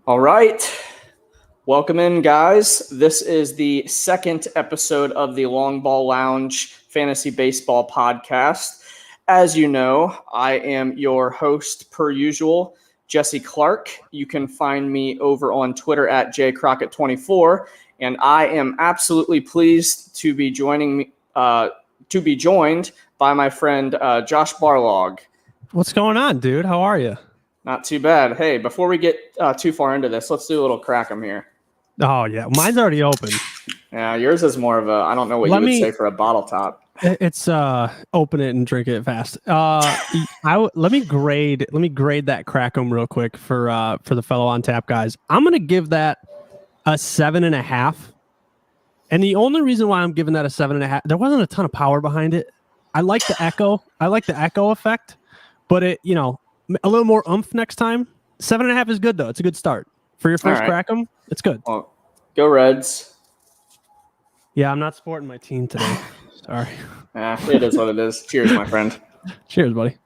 All right. Welcome in, guys. This is the second episode of the Longball Lounge Fantasy Baseball Podcast. As you know, I am your host, per usual, Jesse Clark. You can find me over on Twitter at jcrockett24, and I am absolutely pleased to be joined by my friend Josh Barlog. What's going on, dude? How are you? Not too bad. Hey, before we get too far into this, let's do a little crack 'em here. Oh, yeah. Mine's already open. Yeah, yours is more of a, I don't know what you would say for a bottle top. It's open it and drink it fast. Let me grade that crack 'em real quick for the fellow on tap guys. I'm gonna give that a 7.5. And the only reason why I'm giving that a 7.5, there wasn't a ton of power behind it. I like the echo. I like the echo effect, but a little more oomph next time. 7.5 is good though. It's a good start for your first crack 'em. It's good. Well, go Reds. Yeah, I'm not supporting my team today. Sorry. It is what it is. Cheers, my friend. Cheers, buddy.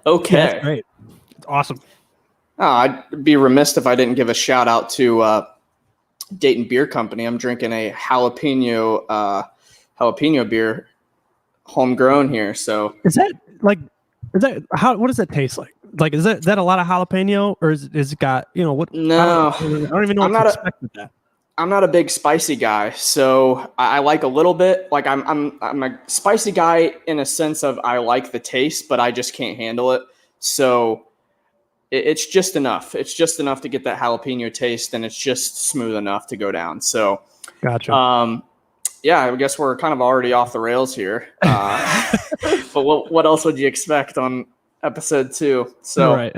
Okay. Yeah, that's great. It's awesome. I'd be remiss if I didn't give a shout out to Dayton Beer Company. I'm drinking a jalapeno beer, homegrown here. So what does that taste like? Like, is that a lot of jalapeno, or is it got, what? No, I don't even know what to expect with that. I'm not a big spicy guy, so I like a little bit. Like I'm a spicy guy in a sense of I like the taste, but I just can't handle it. So it's just enough. It's just enough to get that jalapeno taste, and it's just smooth enough to go down. So, gotcha. Yeah, I guess we're kind of already off the rails here. But what else would you expect on episode 2? So, right.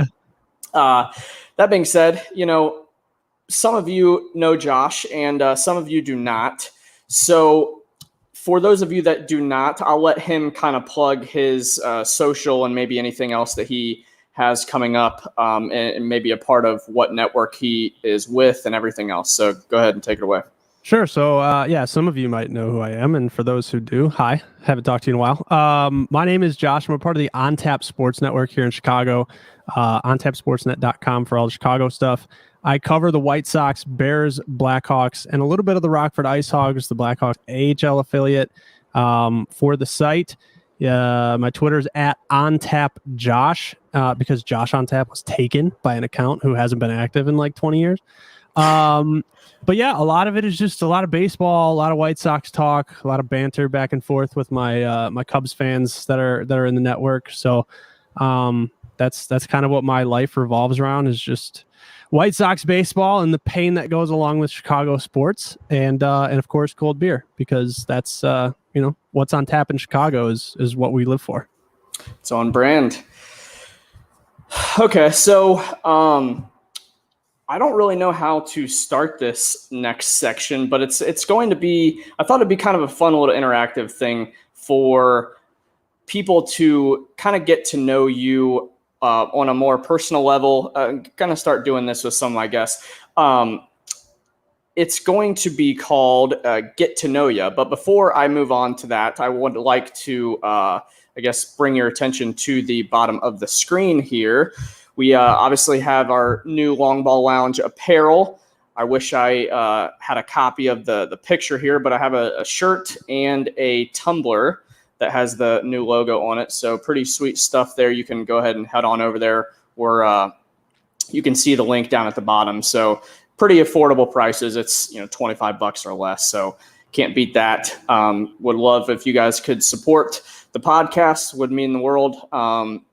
That being said, some of you know Josh and some of you do not. So for those of you that do not, I'll let him kind of plug his social and maybe anything else that he has coming up and maybe a part of what network he is with and everything else. So go ahead and take it away. Sure. So, some of you might know who I am. And for those who do, hi, haven't talked to you in a while. My name is Josh. I'm a part of the On Tap Sports Network here in Chicago, ontapsportsnet.com for all the Chicago stuff. I cover the White Sox, Bears, Blackhawks, and a little bit of the Rockford Ice Hogs, the Blackhawks AHL affiliate for the site. My Twitter is at OnTapJosh because Josh on Tap was taken by an account who hasn't been active in like 20 years. But yeah, a lot of it is just a lot of baseball, a lot of White Sox talk, a lot of banter back and forth with my my Cubs fans that are in the network. So that's kind of what my life revolves around, is just White Sox baseball and the pain that goes along with Chicago sports, and of course cold beer, because that's what's on tap in Chicago is what we live for. It's on brand. Okay, so I don't really know how to start this next section, but it's going to be, I thought it'd be kind of a fun little interactive thing for people to kind of get to know you on a more personal level. Gonna start doing this with some of my guests. It's going to be called Get to Know Ya. But before I move on to that, I would like to, bring your attention to the bottom of the screen here. We obviously have our new Longball Lounge apparel. I wish I had a copy of the picture here, but I have a shirt and a tumbler that has the new logo on it. So pretty sweet stuff there. You can go ahead and head on over there, or you can see the link down at the bottom. So pretty affordable prices. It's $25 or less. So can't beat that. Would love if you guys could support the podcast. Would mean the world.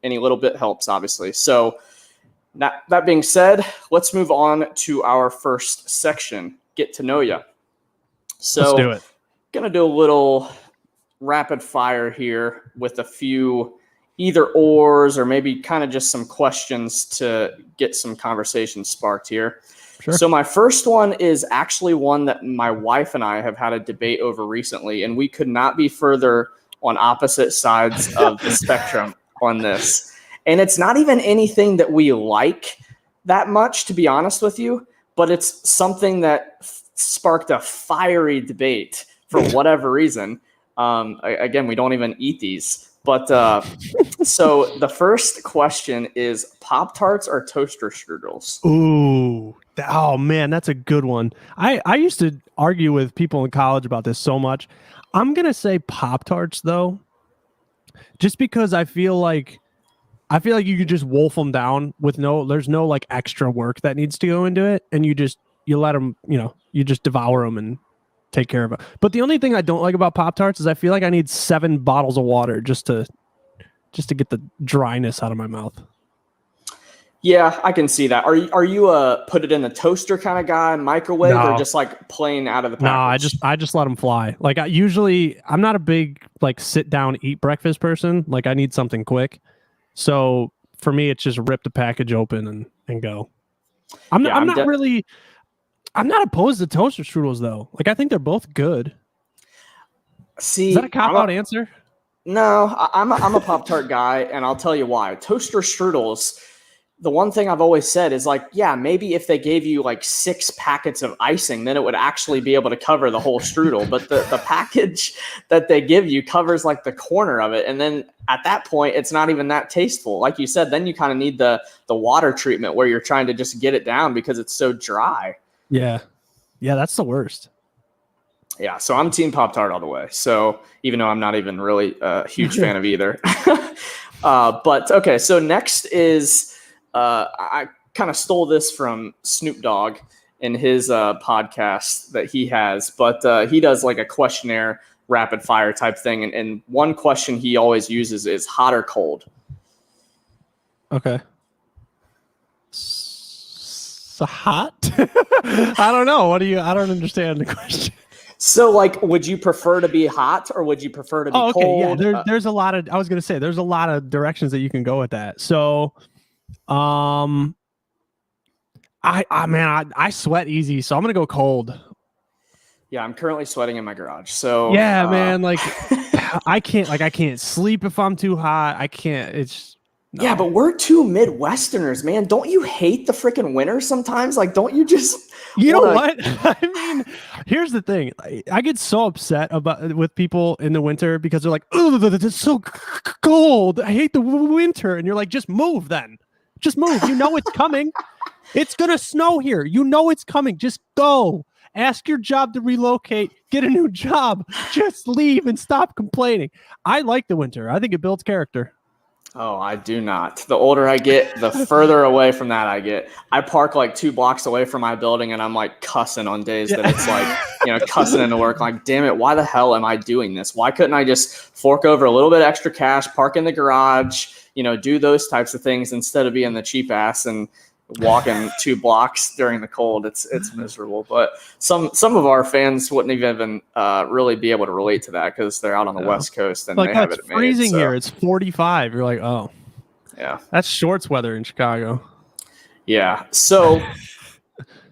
Any little bit helps, obviously. So that being said, let's move on to our first section, Get to Know Ya. So let's do it. Gonna do a little rapid fire here with a few either ors or maybe kind of just some questions to get some conversation sparked here. Sure. So my first one is actually one that my wife and I have had a debate over recently, and we could not be further on opposite sides of the spectrum on this. And it's not even anything that we like that much, to be honest with you, but it's something that sparked a fiery debate for whatever reason. Again, we don't even eat these, But so the first question is Pop-Tarts or toaster strudels? Ooh. Oh man, that's a good one. I used to argue with people in college about this so much. I'm gonna say Pop-Tarts though, just because I feel like you could just wolf them down with there's no like extra work that needs to go into it, and you let them, you just devour them and take care of it. But the only thing I don't like about Pop-Tarts is I feel like I need 7 bottles of water just to get the dryness out of my mouth. Yeah, I can see that. Are you a put it in the toaster kind of guy, microwave, or No. just like plain out of the No, package? I just let them fly. Like I'm not a big like sit down eat breakfast person. Like I need something quick. So for me, it's just rip the package open and go. I'm not opposed to toaster strudels though. Like I think they're both good. See, Is that a cop out answer? No, I'm a Pop-Tart guy, and I'll tell you why. Toaster strudels, the one thing I've always said is like, yeah, maybe if they gave you like 6 packets of icing, then it would actually be able to cover the whole strudel. But the package that they give you covers like the corner of it. And then at that point, it's not even that tasteful. Like you said, then you kind of need the water treatment where you're trying to just get it down because it's so dry. Yeah. Yeah, that's the worst. Yeah, so I'm Team Pop-Tart all the way. So even though I'm not even really a huge fan of either. But okay, so next is I kind of stole this from Snoop Dogg in his podcast that he has, but he does like a questionnaire rapid fire type thing. And one question he always uses is hot or cold. Okay. So hot? I don't know. I don't understand the question. So, like, would you prefer to be hot or would you prefer to be cold? Yeah, there's a lot of. I was gonna say there's a lot of directions that you can go with that. So, I sweat easy, so I'm gonna go cold. Yeah, I'm currently sweating in my garage. So yeah, man, like I can't sleep if I'm too hot. I can't. No. Yeah, but we're two Midwesterners, man. Don't you hate the freaking winter sometimes? Like, don't you just know what? I mean, here's the thing. I get so upset with people in the winter because they're like, "Oh, it's so cold. I hate the winter." And you're like, "Just move then. Just move. You know it's coming. It's going to snow here. You know it's coming. Just go. Ask your job to relocate. Get a new job. Just leave and stop complaining." I like the winter. I think it builds character. Oh, I do not. The older I get, the further away from that I get. I park like 2 blocks away from my building and I'm like cussing on days that it's like, cussing into work. Like, damn it, why the hell am I doing this? Why couldn't I just fork over a little bit extra cash, park in the garage, do those types of things instead of being the cheap ass and walking 2 blocks during the cold? It's miserable. But some of our fans wouldn't even really be able to relate to that because they're out on the West Coast and like, they have it freezing made, here. It's 45. You're like, oh, yeah, that's shorts weather in Chicago. Yeah. So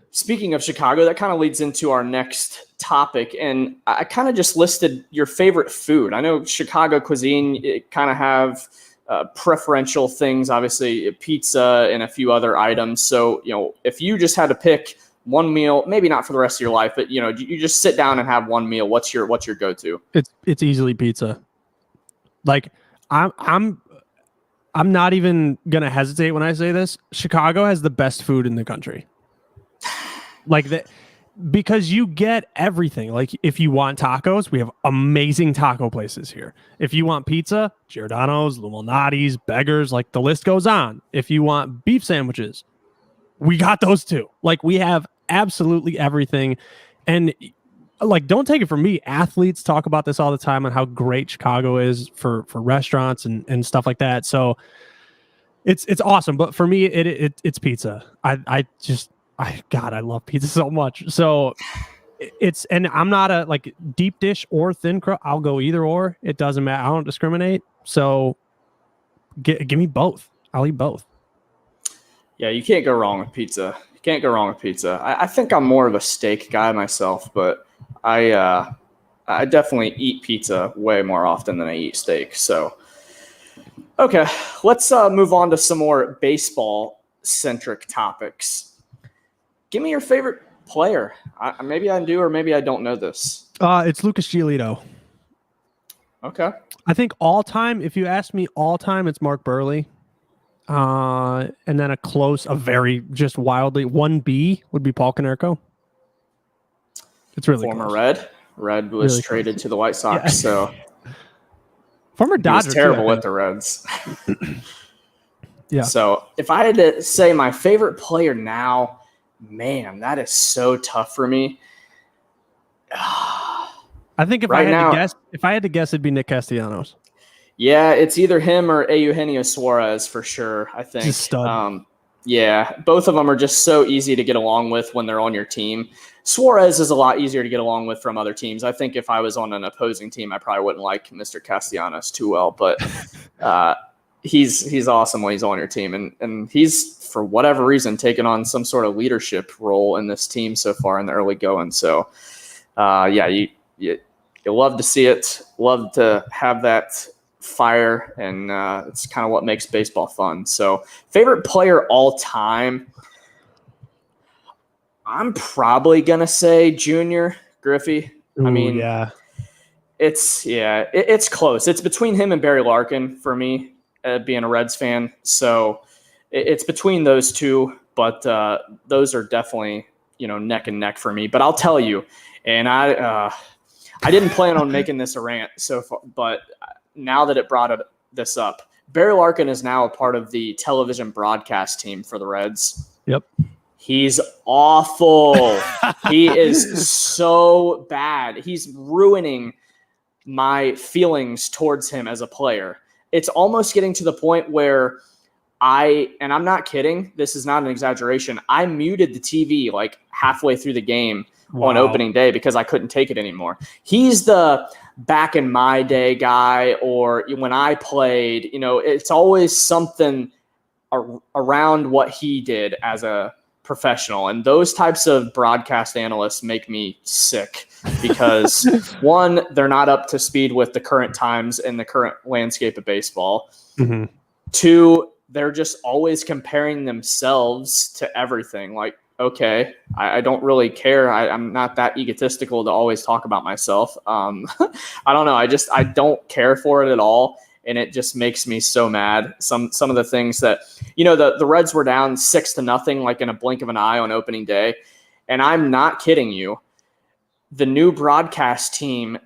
speaking of Chicago, that kind of leads into our next topic. And I kind of just listed your favorite food. I know Chicago cuisine, it kind of have preferential things, obviously pizza and a few other items. So, if you just had to pick one meal, maybe not for the rest of your life, but you just sit down and have one meal, what's your go-to? It's easily pizza. Like I'm not even gonna hesitate when I say this. Chicago has the best food in the country. Like that, because you get everything. Like if you want tacos, we have amazing taco places here. If you want pizza, Giordano's, Lumalnati's, Beggars, like the list goes on. If you want beef sandwiches, we got those too. Like we have absolutely everything. And like, don't take it from me. Athletes talk about this all the time on how great Chicago is for restaurants and stuff like that. So it's awesome. But for me, it's pizza. I love pizza so much. So and I'm not a like deep dish or thin crust. I'll go either or. It doesn't matter. I don't discriminate. So give me both. I'll eat both. Yeah, you can't go wrong with pizza. You can't go wrong with pizza. I think I'm more of a steak guy myself, but I definitely eat pizza way more often than I eat steak. So, okay, let's move on to some more baseball-centric topics. Give me your favorite player. Maybe I do or maybe I don't know this. It's Lucas Giolito. Okay. I think all time, if you ask me all time, it's Mark Burley. And then a very just wildly 1B would be Paul Konerko. It's really Former close. Red was Really traded close. to the White Sox, so former he Dodger was terrible too, with the Reds. Yeah. So if I had to say my favorite player now, man, that is so tough for me. I think if Right now- I had to guess, it'd be Nick Castellanos. Yeah, it's either him or Eugenio Suarez for sure, I think. Just stud. Yeah, both of them are just so easy to get along with when they're on your team. Suarez is a lot easier to get along with from other teams. I think if I was on an opposing team, I probably wouldn't like Mr. Castellanos too well, but he's awesome when he's on your team, and he's, for whatever reason, taken on some sort of leadership role in this team so far in the early going. So, you love to see it, love to have that fire, and it's kind of what makes baseball fun. So, favorite player all time, I'm probably gonna say Junior Griffey. Ooh, I mean, yeah. It's close. It's between him and Barry Larkin for me, being a Reds fan. So it's between those two, but those are definitely neck and neck for me. But I'll tell you, and I didn't plan on making this a rant so far, but now that it brought this up, Barry Larkin is now a part of the television broadcast team for the Reds. Yep. He's awful. He is so bad. He's ruining my feelings towards him as a player. It's almost getting to the point where and I'm not kidding, this is not an exaggeration, I muted the TV like halfway through the game on opening day because I couldn't take it anymore. He's the back in my day guy, or when I played, it's always something around what he did as a professional, and those types of broadcast analysts make me sick because one, they're not up to speed with the current times and the current landscape of baseball. Mm-hmm. Two, they're just always comparing themselves to everything. Like, okay, I don't really care. I'm not that egotistical to always talk about myself. I don't know. I don't care for it at all. And it just makes me so mad. Some of the things that, the Reds were down 6-0, like in a blink of an eye on opening day. And I'm not kidding you. The new broadcast team,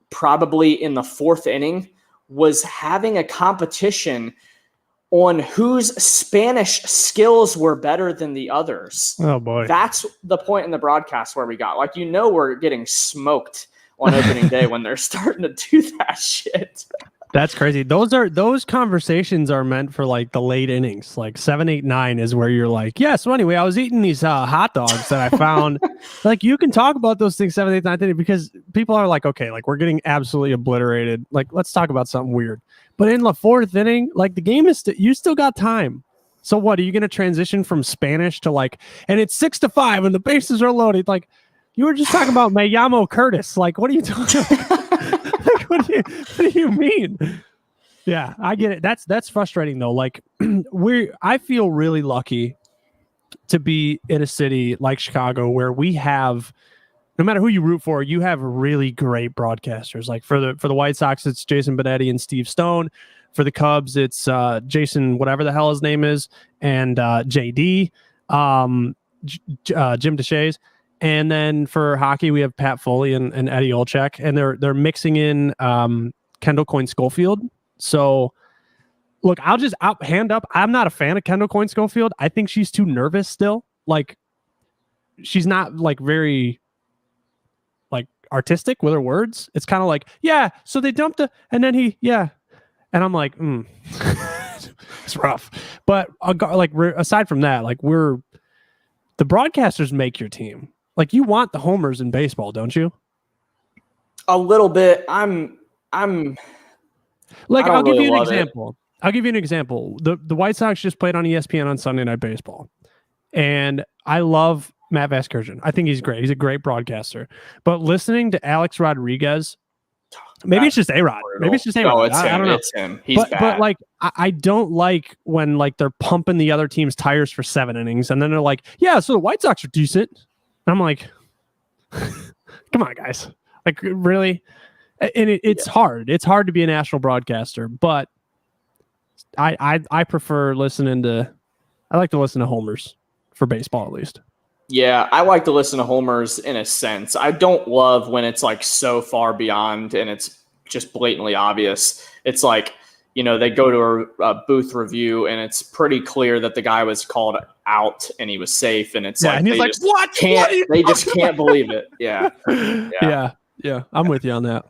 probably in the fourth inning, was having a competition on whose Spanish skills were better than the others. Oh boy. That's the point in the broadcast where we got, like, we're getting smoked on opening day when they're starting to do that shit. That's crazy. Those conversations are meant for like the late innings, like 7, 8, 9 is where you're like, yeah. So anyway, I was eating these hot dogs that I found. Like, you can talk about those things 7, 8, 9, 10 because people are like, okay, like we're getting absolutely obliterated. Like, let's talk about something weird. But in the fourth inning, like the game is you still got time. So what, are you going to transition from Spanish to like, and it's 6-5 and the bases are loaded? Like, you were just talking about Mayamo Curtis. Like, what are you talking about? Like, what do you mean? Yeah, I get it. That's frustrating though. Like, I feel really lucky to be in a city like Chicago where we have, no matter who you root for, you have really great broadcasters. Like for the White Sox, it's Jason Benetti and Steve Stone. For the Cubs, it's Jason, whatever the hell his name is, and JD, Jim DeShays. And then for hockey, we have Pat Foley and Eddie Olczyk, and they're mixing in Kendall Coyne Schofield. So, look, I'll hand up. I'm not a fan of Kendall Coyne Schofield. I think she's too nervous still. Like, she's not like very like artistic with her words. It's kind of like, yeah. So they dumped it, and then and I'm like, it's rough. But aside from that, like the broadcasters make your team. Like, you want the homers in baseball, don't you? A little bit. I'm like, I'll give you an example. The White Sox just played on ESPN on Sunday Night Baseball. And I love Matt Vasgersian. I think he's great. He's a great broadcaster. But listening to Alex Rodriguez, maybe it's just A-Rod. Maybe it's just A-Rod. No, it's him. I don't know. It's him. He's bad. But like, I don't like when like they're pumping the other team's tires for 7 innings. And then they're like, yeah, so the White Sox are decent. And I'm like, come on, guys. Like, really? And it's hard. It's hard to be a national broadcaster, but I prefer listening to. I like to listen to homers for baseball, at least. Yeah, I like to listen to homers in a sense. I don't love when it's like so far beyond and it's just blatantly obvious. It's like, they go to a booth review and it's pretty clear that the guy was called out and he was safe. And it's like, and he's like, what? They just can't believe it. Yeah. Yeah. I'm with you on that.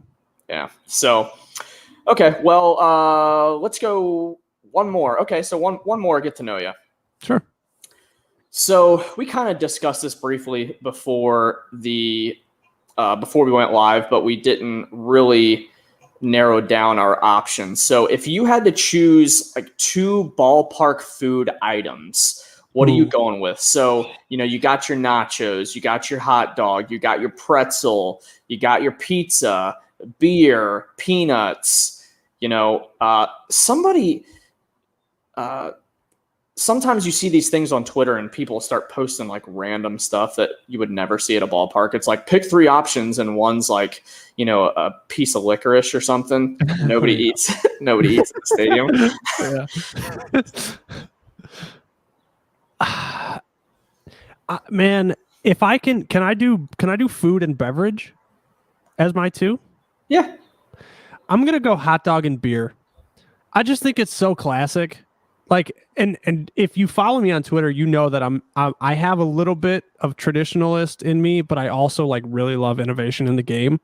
Yeah. So, okay. Well, let's go one more. Okay. So one more, get to know you. Sure. So we kind of discussed this briefly before we went live, but we didn't really narrow down our options. So if you had to choose like 2 ballpark food items, what are you going with? So, you got your nachos, you got your hot dog, you got your pretzel, you got your pizza, beer, peanuts, sometimes you see these things on Twitter and people start posting like random stuff that you would never see at a ballpark. It's like pick 3 options and one's like, a piece of licorice or something. Nobody eats in the stadium. Man, if I can I do food and beverage as my 2? Yeah. I'm going to go hot dog and beer. I just think it's so classic. Like, and if you follow me on Twitter, you know that I have a little bit of traditionalist in me, but I also like really love innovation in the game.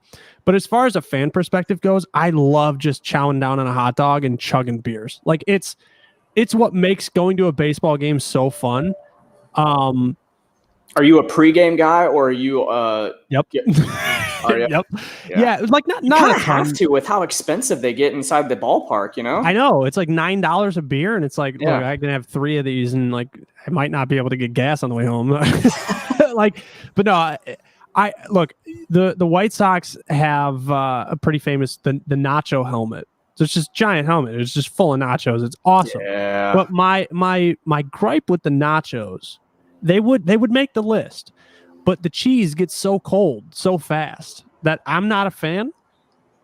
But as far as a fan perspective goes, I love just chowing down on a hot dog and chugging beers. Like it's what makes going to a baseball game so fun. Are you a pregame guy or are you Yep. Yep. Yeah, like not you a ton. have to with how expensive they get inside the ballpark, I know. It's like $9 a beer and it's like, Yeah. look, I can have 3 of these and like I might not be able to get gas on the way home. But no, I look, the White Sox have a pretty famous the nacho helmet. So it's just giant helmet. It's just full of nachos. It's awesome. Yeah. But my gripe with the nachos, they would make the list, but the cheese gets so cold so fast that I'm not a fan.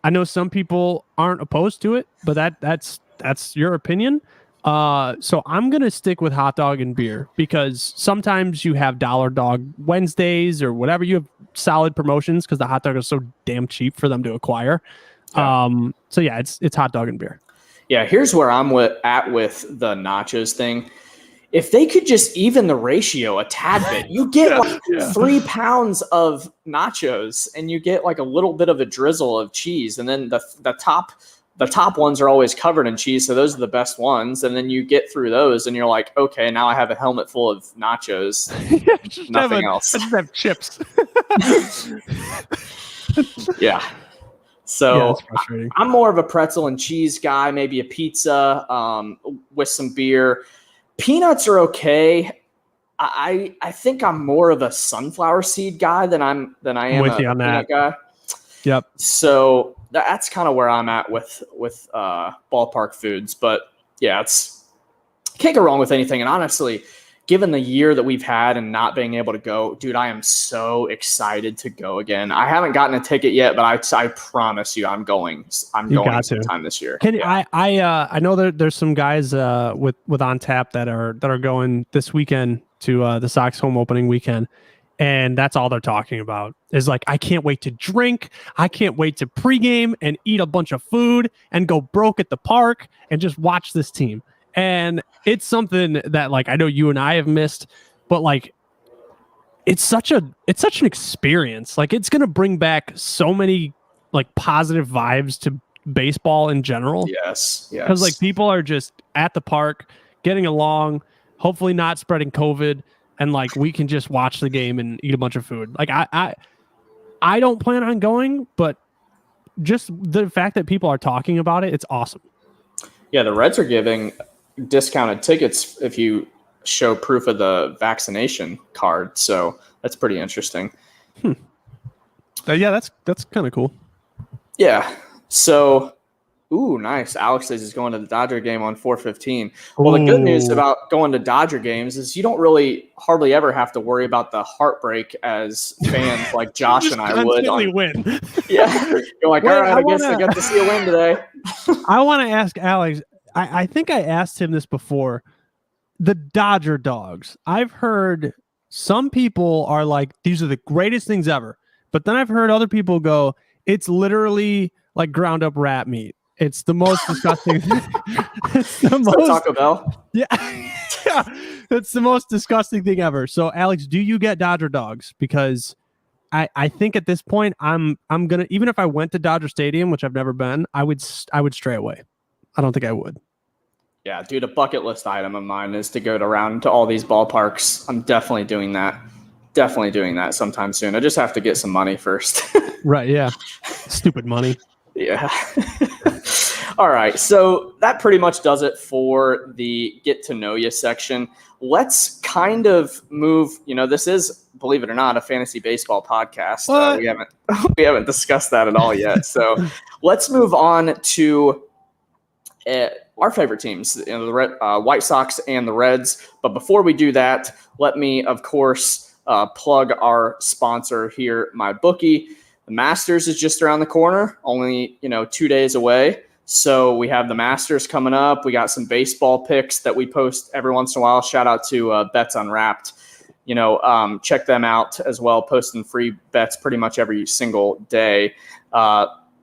I know some people aren't opposed to it, but that's your opinion. So I'm gonna stick with hot dog and beer because sometimes you have dollar dog Wednesdays or whatever. You have solid promotions because the hot dog is so damn cheap for them to acquire. Yeah. So yeah, it's hot dog and beer. Yeah, here's where I'm at with the nachos thing. If they could just even the ratio a tad bit, you get 3 pounds of nachos and you get like a little bit of a drizzle of cheese. And then the top ones are always covered in cheese. So those are the best ones. And then you get through those and you're like, okay, now I have a helmet full of nachos. Nothing else. I just have chips. Yeah. So that's frustrating. I'm more of a pretzel and cheese guy, maybe a pizza with some beer. Peanuts are okay. I think I'm more of a sunflower seed guy than I am with a you on peanut that. guy. Yep. So that's kind of where I'm at with ballpark foods. But yeah, can't go wrong with anything. And honestly, given the year that we've had and not being able to go, dude, I am so excited to go again. I haven't gotten a ticket yet, but I promise you I'm going sometime this year. I know there's some guys with On Tap that are going this weekend to the Sox home opening weekend. And that's all they're talking about is like, I can't wait to drink. I can't wait to pregame and eat a bunch of food and go broke at the park and just watch this team. And it's something that like I know you and I have missed, but like it's such an experience. Like it's gonna bring back so many like positive vibes to baseball in general. Yes. Because like people are just at the park getting along, hopefully not spreading COVID, and like we can just watch the game and eat a bunch of food. Like I don't plan on going, but just the fact that people are talking about it, it's awesome. Yeah, the Reds are giving discounted tickets if you show proof of the vaccination card. So that's pretty interesting. Yeah, that's kind of cool. Yeah. So Ooh, nice. Alex says he's going to the Dodger game on 4/15. Well, the good news Ooh. about going to Dodger games is you don't really hardly ever have to worry about the heartbreak as fans like Josh Just and I would. constantly win. Yeah, you're like, Wait, all right, I I guess I wanna- got to see a win today. I want to ask Alex. I think I asked him this before. The Dodger dogs. I've heard some people are like, these are the greatest things ever. But then I've heard other people go, it's literally like ground up rat meat. It's the most disgusting thing. It's the So most, Taco Bell. yeah, yeah, it's the most disgusting thing ever. So, Alex, do you get Dodger dogs? Because I think at this point, I'm gonna, even if I went to Dodger Stadium, which I've never been, I would stray away. I don't think I would. Yeah, dude, a bucket list item of mine is to go around to all these ballparks. I'm definitely doing that. Definitely doing that sometime soon. I just have to get some money first. Right? Yeah. Stupid money. Yeah. All right. So that pretty much does it for the get to know you section. Let's kind of move. This is, believe it or not, a fantasy baseball podcast. We haven't discussed that at all yet. So let's move on to our favorite teams, the White Sox and the Reds. But before we do that, let me, of course, plug our sponsor here, MyBookie. The Masters is just around the corner, only 2 days away. So we have the Masters coming up. We got some baseball picks that we post every once in a while. Shout out to Bets Unwrapped. Check them out as well. Posting free bets pretty much every single day.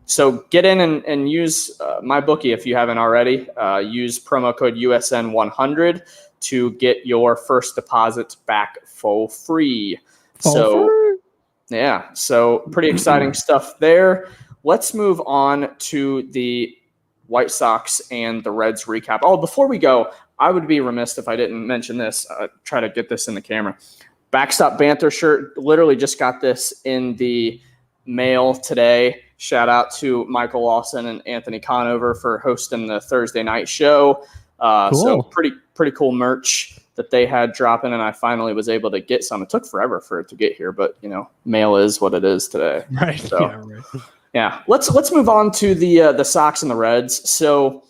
So get in and use MyBookie if you haven't already. Use promo code USN100 to get your first deposit back for free. Yeah, so pretty exciting stuff there. Let's move on to the White Sox and the Reds recap. Oh, before we go, I would be remiss if I didn't mention this. Try to get this in the camera. Backstop Banter shirt. Literally just got this in the mail today. Shout out to Michael Lawson and Anthony Conover for hosting the Thursday night show. Cool. So pretty cool merch that they had dropping, and I finally was able to get some. It took forever for it to get here, but mail is what it is today. Right. So, yeah. Right. Yeah. Let's move on to the Sox and the Reds. So,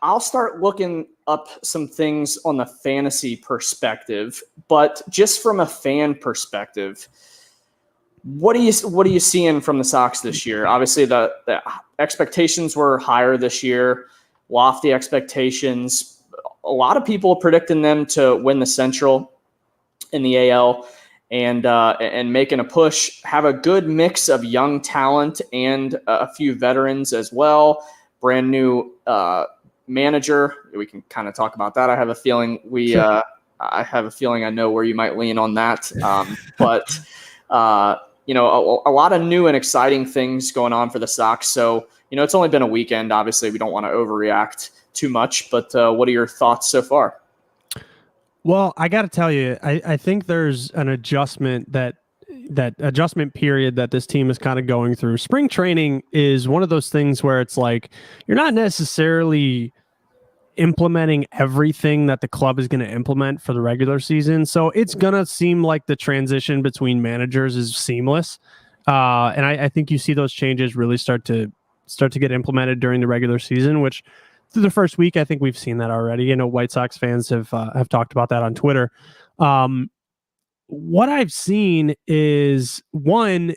I'll start looking up some things on the fantasy perspective, but just from a fan perspective, what are you seeing from the Sox this year? Obviously, the expectations were higher this year, lofty expectations. A lot of people predicting them to win the Central in the AL and making a push, have a good mix of young talent and a few veterans as well. Brand new manager. We can kind of talk about that. I have a feeling I know where you might lean on that. But a lot of new and exciting things going on for the Sox. So, it's only been a weekend. Obviously, we don't want to overreact too much, but what are your thoughts so far? Well, I got to tell you, I think there's an adjustment that adjustment period that this team is kind of going through. Spring training is one of those things where it's like you're not necessarily implementing everything that the club is going to implement for the regular season. So it's going to seem like the transition between managers is seamless. And I think you see those changes really start to get implemented during the regular season, which through the first week, I think we've seen that already. White Sox fans have talked about that on Twitter. What I've seen is, one,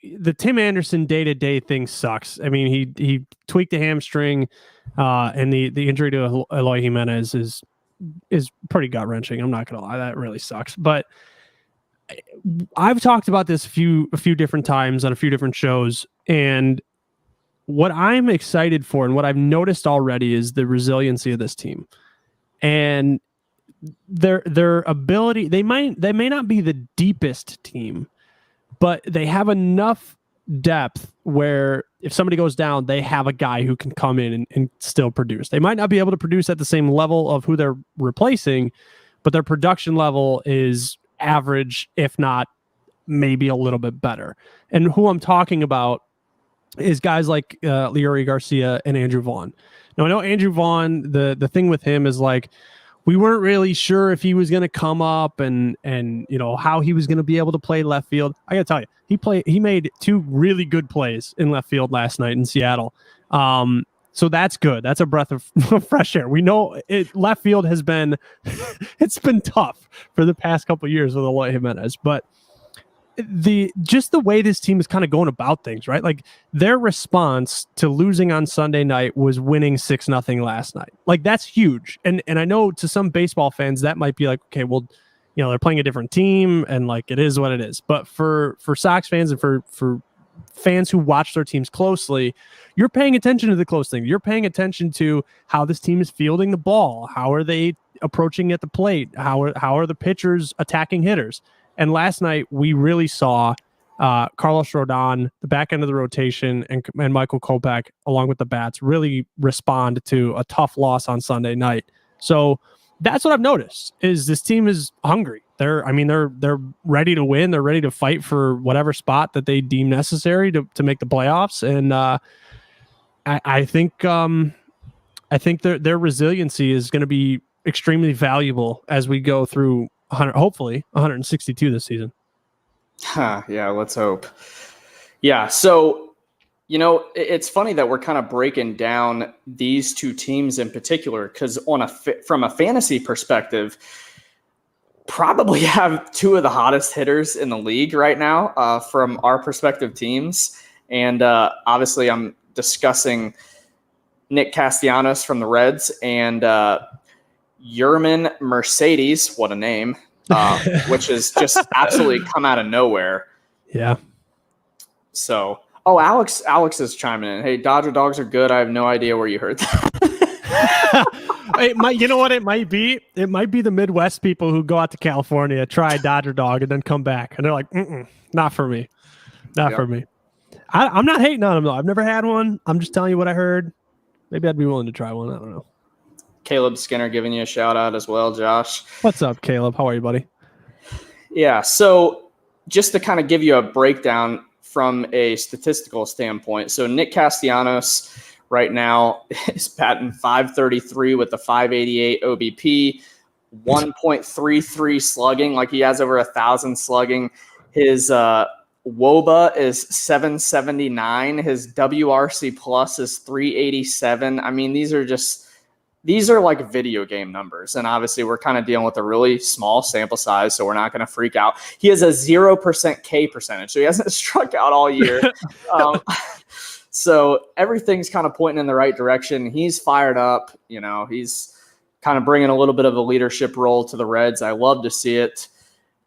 the Tim Anderson day-to-day thing sucks. I mean, he tweaked a hamstring, and the injury to Eloy Jimenez is pretty gut-wrenching. I'm not going to lie. That really sucks. But I've talked about this a few different times on a few different shows, and what I'm excited for and what I've noticed already is the resiliency of this team and their ability. They may not be the deepest team, but they have enough depth where if somebody goes down, they have a guy who can come in and still produce. They might not be able to produce at the same level of who they're replacing, but their production level is average, if not maybe a little bit better. And who I'm talking about is guys like Leori Garcia and Andrew Vaughn. Now, I know Andrew Vaughn, the thing with him is like, we weren't really sure if he was going to come up and how he was going to be able to play left field. I got to tell you, he made 2 really good plays in left field last night in Seattle. So that's good. That's a breath of fresh air. We know left field has been it's been tough for the past couple of years with Eloy Jimenez, but the way this team is kind of going about things, right? Like their response to losing on Sunday night was winning 6-0 last night. Like that's huge. And I know to some baseball fans that might be like, okay, well, they're playing a different team and like it is what it is. But for Sox fans and for fans who watch their teams closely, you're paying attention to the close things. You're paying attention to how this team is fielding the ball. How are they approaching at the plate? How are the pitchers attacking hitters? And last night, we really saw Carlos Rodon, the back end of the rotation, and Michael Kopech, along with the bats, really respond to a tough loss on Sunday night. So that's what I've noticed, is this team is hungry. They're ready to win. They're ready to fight for whatever spot that they deem necessary to make the playoffs. And I think their resiliency is going to be extremely valuable as we go through hopefully 162 this season. Yeah, let's hope. Yeah, so it's funny that we're kind of breaking down these 2 teams in particular, because from a fantasy perspective, probably have 2 of the hottest hitters in the league right now from our perspective teams. And obviously I'm discussing Nick Castellanos from the Reds and Yerman Mercedes, what a name, which has just absolutely come out of nowhere. Yeah. So, Alex is chiming in. Hey, Dodger dogs are good. I have no idea where you heard that. You know what it might be? It might be the Midwest people who go out to California, try Dodger dog, and then come back. And they're like, not for me. Not for me. I'm not hating on them, though. I've never had one. I'm just telling you what I heard. Maybe I'd be willing to try one. I don't know. Caleb Skinner giving you a shout out as well, Josh. What's up, Caleb? How are you, buddy? Yeah, so just to kind of give you a breakdown from a statistical standpoint. So Nick Castellanos right now is batting .533 with a .588 OBP, 1.33 slugging, like he has over 1,000 slugging. His WOBA is 779. His WRC plus is 387. I mean, these are like video game numbers. And obviously we're kind of dealing with a really small sample size, so we're not going to freak out. He has a 0% K percentage, so he hasn't struck out all year. So everything's kind of pointing in the right direction. He's fired up. He's kind of bringing a little bit of a leadership role to the Reds. I love to see it.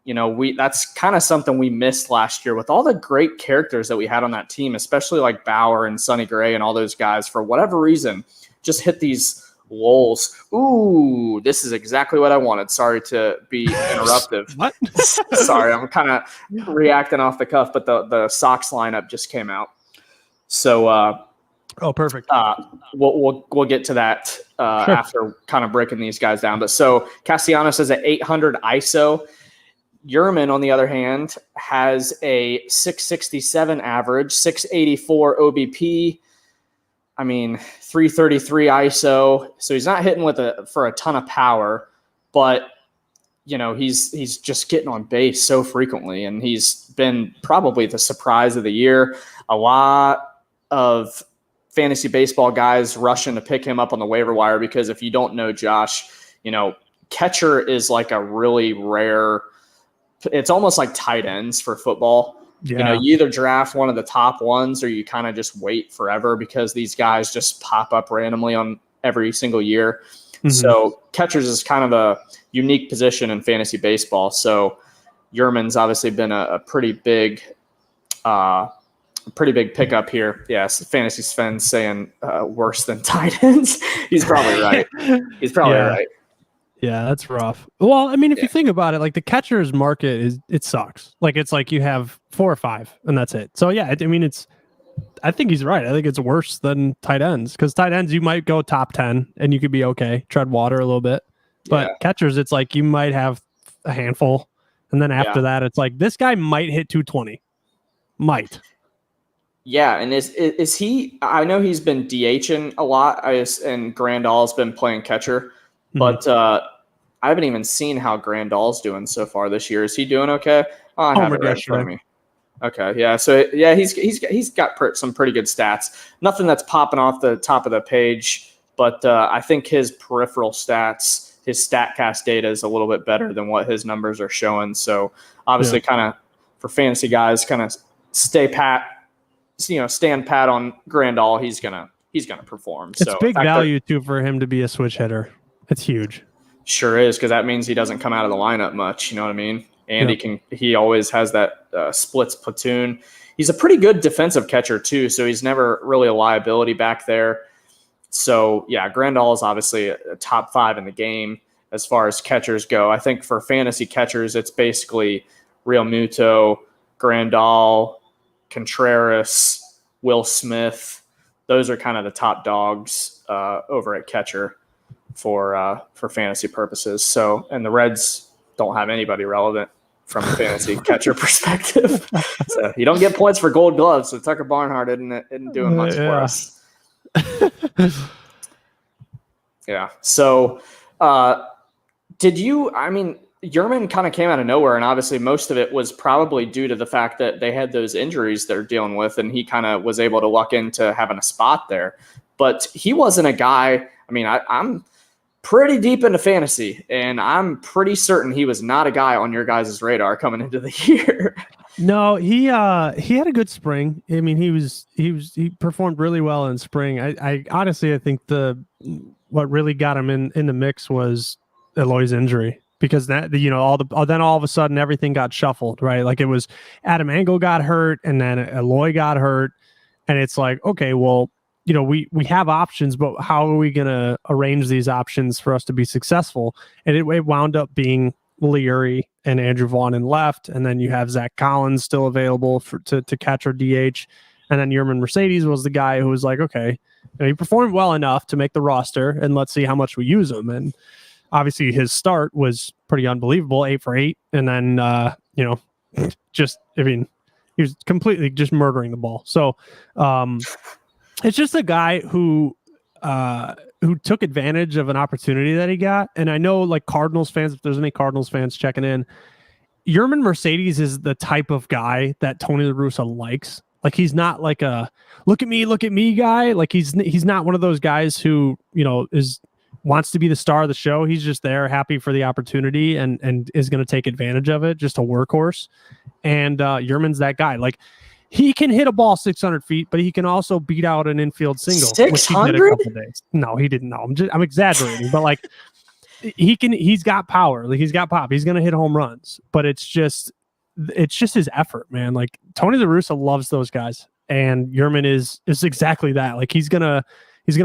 That's kind of something we missed last year with all the great characters that we had on that team, especially like Bauer and Sonny Gray and all those guys, for whatever reason, just hit these lulls. Ooh, this is exactly what I wanted. Sorry to be interruptive. What? Sorry, I'm kind of reacting off the cuff, but the Sox lineup just came out. So, perfect. We'll get to that Sure. after kind of breaking these guys down. But so Castellanos has an 800 ISO. Yerman, on the other hand, has a 667 average, 684 OBP. I mean, 333 ISO. So he's not hitting for a ton of power, but he's just getting on base so frequently, and he's been probably the surprise of the year. A lot of fantasy baseball guys rushing to pick him up on the waiver wire because if you don't know, Josh, catcher is like a really rare. It's almost like tight ends for football. Yeah. You either draft one of the top ones or you kind of just wait forever because these guys just pop up randomly on every single year. Mm-hmm. So catchers is kind of a unique position in fantasy baseball. So Yerman's obviously been a pretty big pickup here. Yes, fantasy Sven's saying worse than tight ends. He's probably right. He's probably right. Yeah, that's rough. Well, I mean, if you think about it, like the catcher's market it sucks. Like it's like you have 4 or 5 and that's it. So yeah, I mean, I think he's right. I think it's worse than tight ends because tight ends, you might go top 10 and you could be okay, tread water a little bit. But catchers, it's like you might have a handful. And then after that, it's like this guy might hit 220. Might. Yeah, and is he? I know he's been DHing a lot, and Grandal's been playing catcher, but I haven't even seen how Grandal's doing so far this year. Is he doing okay? Oh, I have it right in front of me. Okay, yeah. So yeah, he's got some pretty good stats. Nothing that's popping off the top of the page, but I think his peripheral stats, his StatCast data is a little bit better than what his numbers are showing. So obviously, kind of for fantasy guys, kind of stand pat on Grandal. He's gonna perform. It's big value too for him to be a switch hitter. It's huge. Sure is, because that means he doesn't come out of the lineup much. You know what I mean? And he always has that splits platoon. He's a pretty good defensive catcher too, so he's never really a liability back there. So yeah, Grandal is obviously a top 5 in the game as far as catchers go. I think for fantasy catchers, it's basically Real Muto, Grandal, Contreras, Will Smith. Those are kind of the top dogs over at catcher for fantasy purposes. So, and the Reds don't have anybody relevant from a fantasy catcher perspective. So you don't get points for Gold Gloves. So Tucker Barnhart isn't doing much for us. Yeah. So, Yerman kind of came out of nowhere, and obviously most of it was probably due to the fact that they had those injuries they're dealing with, and he kind of was able to luck into having a spot there. But he wasn't a guy. I mean, I'm pretty deep into fantasy, and I'm pretty certain he was not a guy on your guys' radar coming into the year. No, he had a good spring. I mean, he performed really well in spring. I honestly, I think what really got him in the mix was Eloy's injury, because that, then all of a sudden everything got shuffled, right? Like it was Adam Engel got hurt, and then Eloy got hurt, and it's like, okay, well, we have options, but how are we going to arrange these options for us to be successful? And it wound up being Leary and Andrew Vaughn in left, and then you have Zach Collins still available to catch or DH, and then Yerman Mercedes was the guy who was like, okay, he performed well enough to make the roster, and let's see how much we use him. And obviously his start was pretty unbelievable, 8 for 8, and then he was completely just murdering the ball. So it's just a guy who took advantage of an opportunity that he got. And I know, like, Cardinals fans, if there's any Cardinals fans checking in, Yerman Mercedes is the type of guy that Tony La Russa likes. Like, he's not like a look at me guy. Like, he's not one of those guys who, wants to be the star of the show. He's just there, happy for the opportunity, and is going to take advantage of it. Just a workhorse. And Yerman's that guy. Like, he can hit a ball 600 feet, but he can also beat out an infield single. 600? Which he did a couple days. No, he didn't. No, I'm exaggerating, but like he's got power. Like, he's got pop. He's going to hit home runs, but it's just his effort, man. Like, Tony La Russa loves those guys, and Yerman is exactly that. Like, he's going to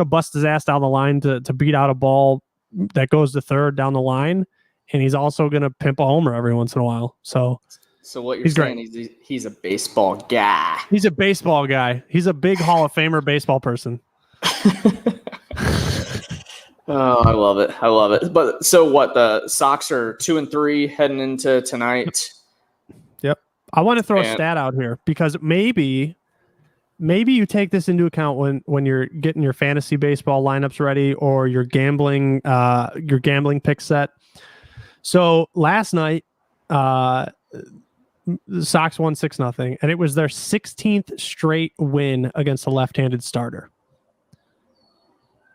bust his ass down the line to beat out a ball that goes to third down the line. And he's also going to pimp a homer every once in a while. So what you're saying is he's a baseball guy. He's a baseball guy. He's a big Hall of Famer baseball person. Oh, I love it. But so what? The Sox are 2-3 heading into tonight. Yep. I want to throw a stat out here, because maybe you take this into account when you're getting your fantasy baseball lineups ready, or your gambling pick set. So last night, the Sox won 6-0, and it was their 16th straight win against a left-handed starter.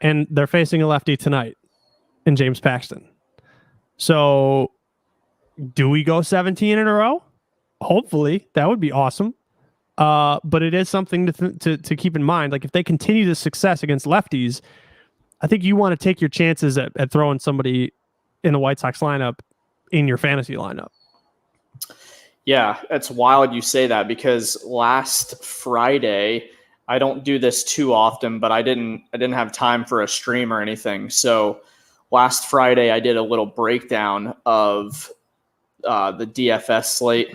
And they're facing a lefty tonight in James Paxton. So do we go 17 in a row? Hopefully. That would be awesome. But it is something to keep in mind. Like, if they continue the success against lefties, I think you want to take your chances at throwing somebody in the White Sox lineup in your fantasy lineup. Yeah, it's wild you say that, because last Friday, I don't do this too often, but I didn't have time for a stream or anything. So last Friday, I did a little breakdown of the DFS slate,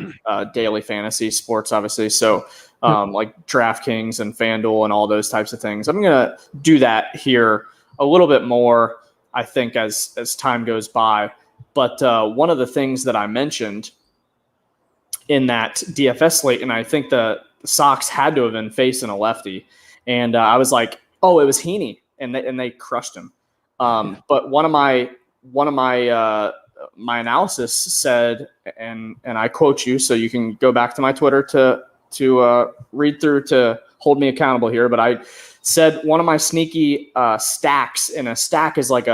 daily fantasy sports, obviously. So like DraftKings and FanDuel and all those types of things. I'm going to do that here a little bit more, I think, as time goes by. But one of the things that I mentioned in that DFS slate, and I think the Sox had to have been facing a lefty, and I was like, oh, it was Heaney, and they crushed him. But one of my one of my analysis said, and I quote you, so you can go back to my Twitter to read through to hold me accountable here. But I said one of my sneaky stacks, and a stack is like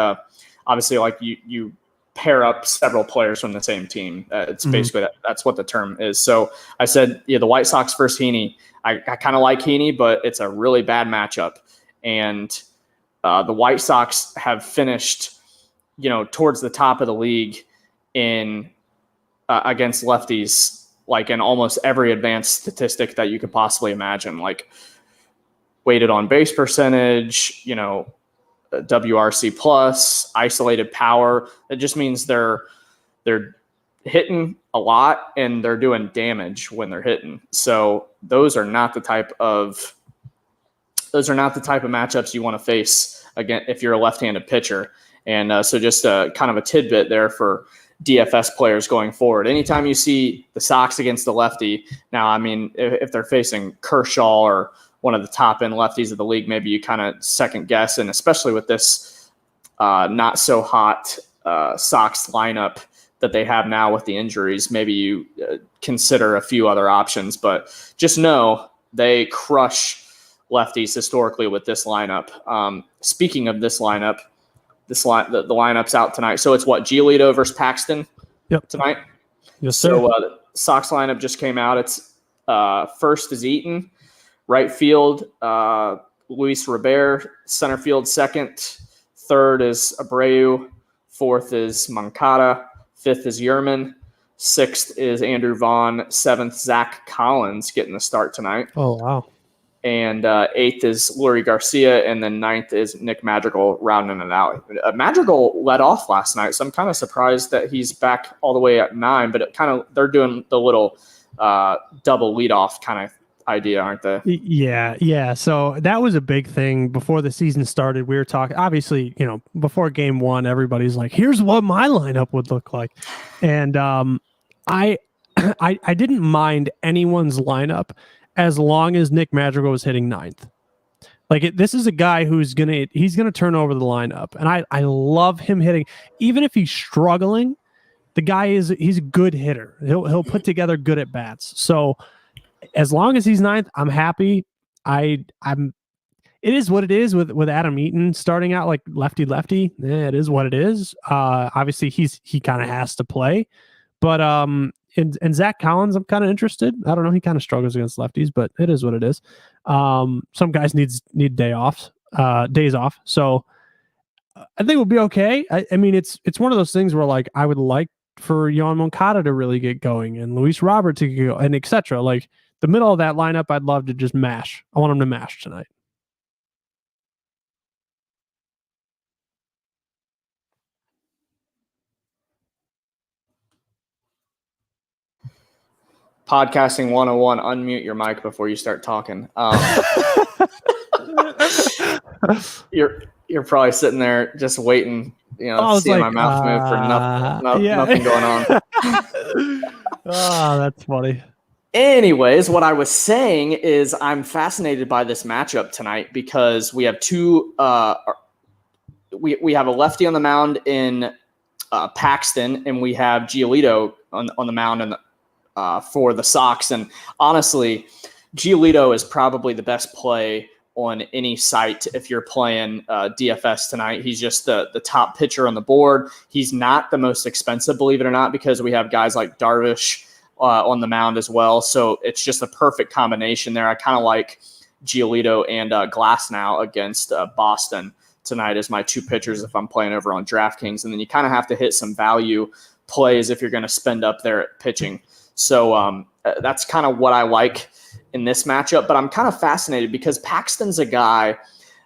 obviously like you pair up several players from the same team. It's basically that's what the term is. So I said, the White Sox versus Heaney. I kind of like Heaney, but it's a really bad matchup. And the White Sox have finished, towards the top of the league in against lefties, like in almost every advanced statistic that you could possibly imagine, like weighted on base percentage, WRC plus, isolated power. It just means they're hitting a lot and they're doing damage when they're hitting. So those are not the type of matchups you want to face again if you're a left-handed pitcher. And so just kind of a tidbit there for DFS players going forward. Anytime you see the Sox against the lefty, now, I mean, if they're facing Kershaw or one of the top end lefties of the league, maybe you kind of second guess. And especially with this not so hot Sox lineup that they have now with the injuries, maybe you consider a few other options. But just know they crush lefties historically with this lineup. Speaking of this lineup, the lineup's out tonight. So it's what, Giolito versus Paxton tonight? Yes, sir. So the Sox lineup just came out. It's first is Eaton. Right field, Luis Robert. Center field, second. Third is Abreu. Fourth is Moncada. Fifth is Yerman. Sixth is Andrew Vaughn. Seventh, Zach Collins getting the start tonight. Oh, wow. And eighth is Lurie Garcia. And then ninth is Nick Madrigal rounding it out. Madrigal led off last night, so I'm kind of surprised that he's back all the way at 9. But they're doing the little double leadoff kind of idea, aren't they? Yeah. So that was a big thing before the season started. We were talking, obviously, before game 1, everybody's like, here's what my lineup would look like. And I didn't mind anyone's lineup as long as Nick Madrigal was hitting 9th. Like this is a guy he's gonna turn over the lineup. And I love him hitting, even if he's struggling, the guy he's a good hitter. He'll put together good at bats. So as long as he's 9th, I'm happy. It is what it is with Adam Eaton starting out like lefty. It is what it is. Obviously he kind of has to play, but and Zach Collins, I'm kind of interested. I don't know. He kind of struggles against lefties, but it is what it is. Some guys need days off. So I think we'll be okay. I mean, it's one of those things where like I would like for Yohan Moncada to really get going and Luis Robert to go and etc. Like the middle of that lineup, I'd love to just mash. I want him to mash tonight. Podcasting 101, unmute your mic before you start talking. You're probably sitting there just waiting, seeing my mouth move for nothing going on. Oh, that's funny. Anyways, what I was saying is I'm fascinated by this matchup tonight because we have two we have a lefty on the mound in Paxton, and we have Giolito on the mound and for the Sox. And honestly, Giolito is probably the best play on any site if you're playing DFS tonight. He's just the top pitcher on the board. He's not the most expensive, believe it or not, because we have guys like Darvish on the mound as well. So it's just a perfect combination there. I kind of like Giolito and Glasnow against Boston tonight as my two pitchers if I'm playing over on DraftKings. And then you kind of have to hit some value plays if you're going to spend up there at pitching. So that's kind of what I like in this matchup. But I'm kind of fascinated because Paxton's a guy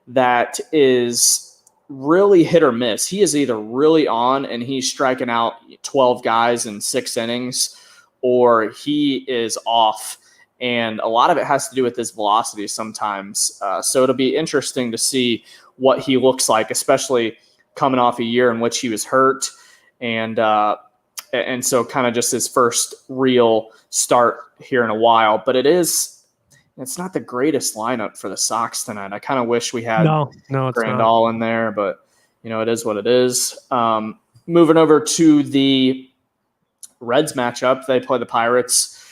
that is really hit or miss. He is either really on and he's striking out 12 guys in 6 innings, or he is off. And a lot of it has to do with his velocity sometimes. So it'll be interesting to see what he looks like, especially coming off a year in which he was hurt. And so kind of just his first real start here in a while. But it's not the greatest lineup for the Sox tonight. I kind of wish we had no, Grandal in there, but it is what it is. moving over to the Reds matchup, they play the Pirates.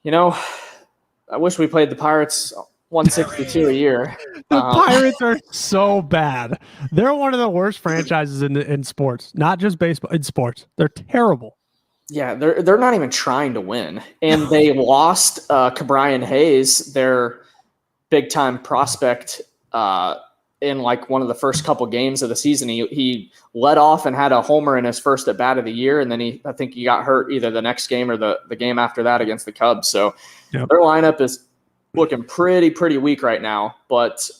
I wish we played the Pirates 162 a year. The Pirates are so bad. They're one of the worst franchises in sports, not just baseball, in sports. They're terrible. Yeah, they're not even trying to win. And they lost Cabrian Hayes, their big-time prospect, in like one of the first couple games of the season. He led off and had a homer in his first at bat of the year, and then I think he got hurt either the next game or the game after that against the Cubs. So Their lineup is looking pretty weak right now, but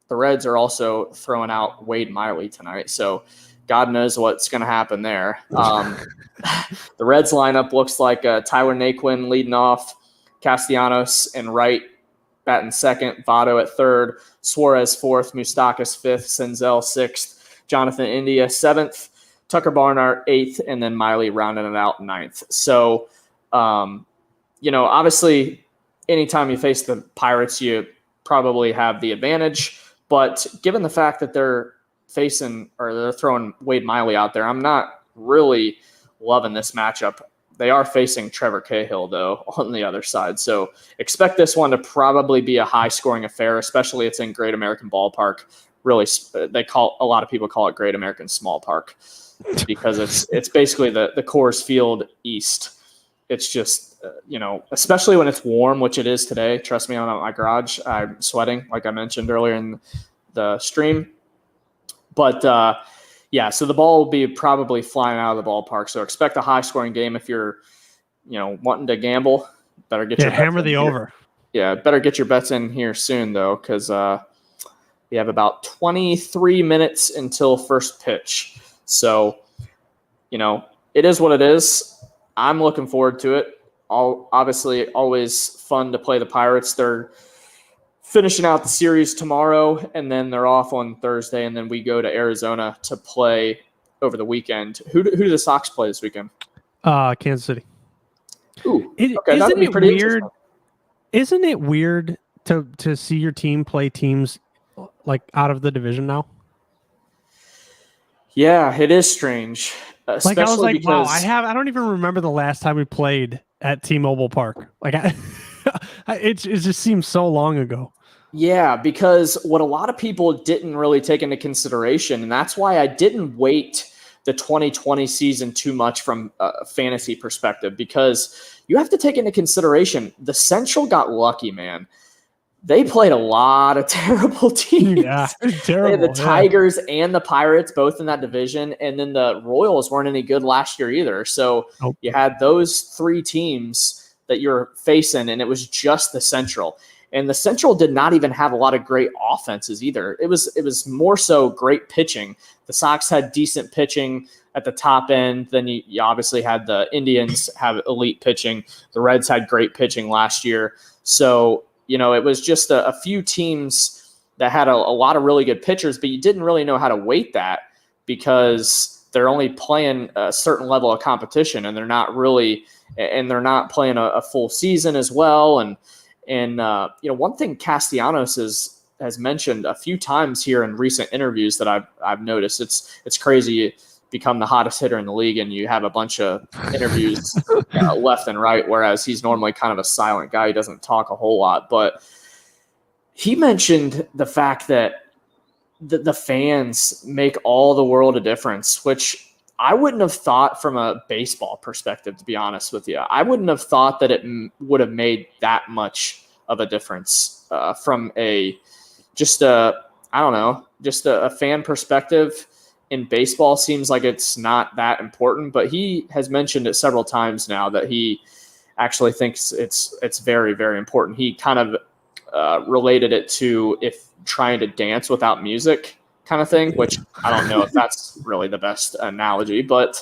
the Reds are also throwing out Wade Miley tonight. So God knows what's going to happen there. The Reds lineup looks like Tyler Naquin leading off, Castellanos and right batting second, Votto at third, Suarez fourth, Moustakas fifth, Senzel sixth, Jonathan India seventh, Tucker Barnhart eighth, and then Miley rounding it out ninth. So, obviously, anytime you face the Pirates, you probably have the advantage. But given the fact that they're throwing Wade Miley out there, I'm not really loving this matchup. They are facing Trevor Cahill, though, on the other side. So expect this one to probably be a high-scoring affair, especially it's in Great American Ballpark. Really, a lot of people call it Great American Small Park because it's basically the Coors Field East. It's just, especially when it's warm, which it is today. Trust me, I'm at my garage. I'm sweating, like I mentioned earlier in the stream. But, so the ball will be probably flying out of the ballpark. So expect a high-scoring game if you're, wanting to gamble. Better get your bets hammer the here. over. Yeah, better get your bets in here soon, though, because we have about 23 minutes until first pitch. So, it is what it is. I'm looking forward to it. Obviously, always fun to play the Pirates. They're finishing out the series tomorrow, and then they're off on Thursday, and then we go to Arizona to play over the weekend. Who do the Sox play this weekend? Kansas City. Ooh, okay, that would be pretty weird. Isn't it weird to see your team play teams like out of the division now? Yeah, it is strange. Like I was like, wow, I don't even remember the last time we played at T-Mobile Park. Like it just seems so long ago. Yeah, because what a lot of people didn't really take into consideration, and that's why I didn't weight the 2020 season too much from a fantasy perspective, because you have to take into consideration the Central got lucky, man. They played a lot of terrible teams. Yeah, terrible. They had the Tigers and the Pirates both in that division, and then the Royals weren't any good last year either. So You had those three teams that you're facing, and it was just the Central. And the Central did not even have a lot of great offenses either. It was more so great pitching. The Sox had decent pitching at the top end. Then you obviously had the Indians have elite pitching. The Reds had great pitching last year. So it was just a few teams that had a lot of really good pitchers, but you didn't really know how to weight that because they're only playing a certain level of competition, and they're not playing a full season as well. And one thing Castellanos has mentioned a few times here in recent interviews that I've noticed, it's crazy. You become the hottest hitter in the league and you have a bunch of interviews left and right, whereas he's normally kind of a silent guy. He doesn't talk a whole lot, but he mentioned the fact that the fans make all the world a difference, which I wouldn't have thought from a baseball perspective, to be honest with you. I wouldn't have thought that it would have made that much of a difference from a fan perspective. In baseball, seems like it's not that important, but he has mentioned it several times now that he actually thinks it's very, very important. He kind of related it to if trying to dance without music kind of thing, which I don't know if that's really the best analogy, but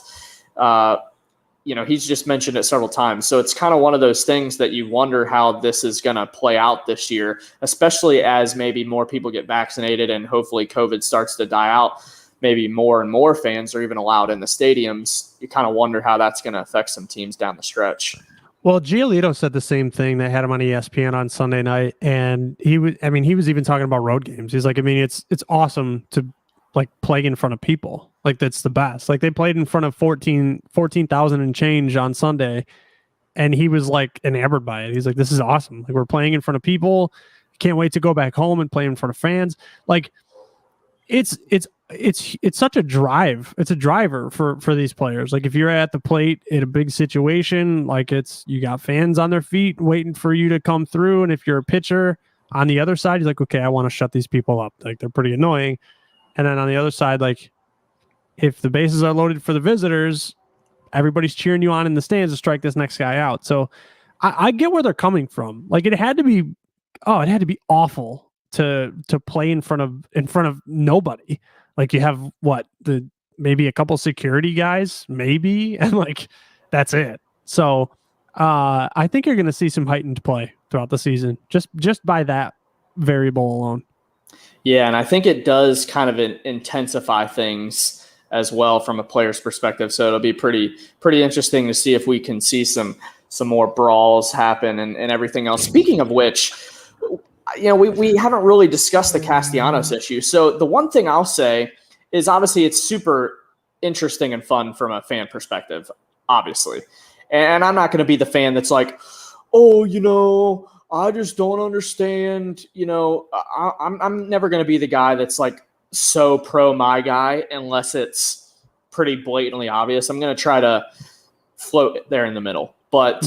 he's just mentioned it several times. So it's kind of one of those things that you wonder how this is going to play out this year, especially as maybe more people get vaccinated and hopefully COVID starts to die out. Maybe more and more fans are even allowed in the stadiums. You kind of wonder how that's going to affect some teams down the stretch. Well, Giolito said the same thing. They had him on ESPN on Sunday night, and he was even talking about road games. He's like, it's awesome to like play in front of people. Like, that's the best. Like, they played in front of 14,000 and change on Sunday, and he was like enamored by it. He's like, this is awesome. Like, we're playing in front of people. Can't wait to go back home and play in front of fans. Like, it's such a drive. It's a driver for these players. Like, if you're at the plate in a big situation, like, you got fans on their feet waiting for you to come through. And if you're a pitcher on the other side, you're like, okay, I want to shut these people up. Like, they're pretty annoying. And then on the other side, like, if the bases are loaded for the visitors, everybody's cheering you on in the stands to strike this next guy out. So I get where they're coming from. Like, it had to be awful to play in front of nobody. Like, you have maybe a couple security guys, maybe, and like, that's it. So I think you're going to see some heightened play throughout the season, just by that variable alone. Yeah, and I think it does kind of intensify things as well from a player's perspective. So it'll be pretty interesting to see if we can see some more brawls happen and everything else. Speaking of which, we haven't really discussed the Castellanos issue. So the one thing I'll say is, obviously, it's super interesting and fun from a fan perspective, obviously. And I'm not going to be the fan that's like, oh, I just don't understand. I'm never going to be the guy that's like so pro my guy unless it's pretty blatantly obvious. I'm going to try to float there in the middle. But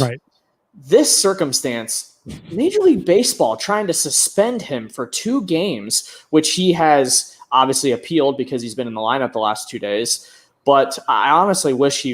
This circumstance, Major League Baseball trying to suspend him for 2 games, which he has obviously appealed because he's been in the lineup the last 2 days. But I honestly wish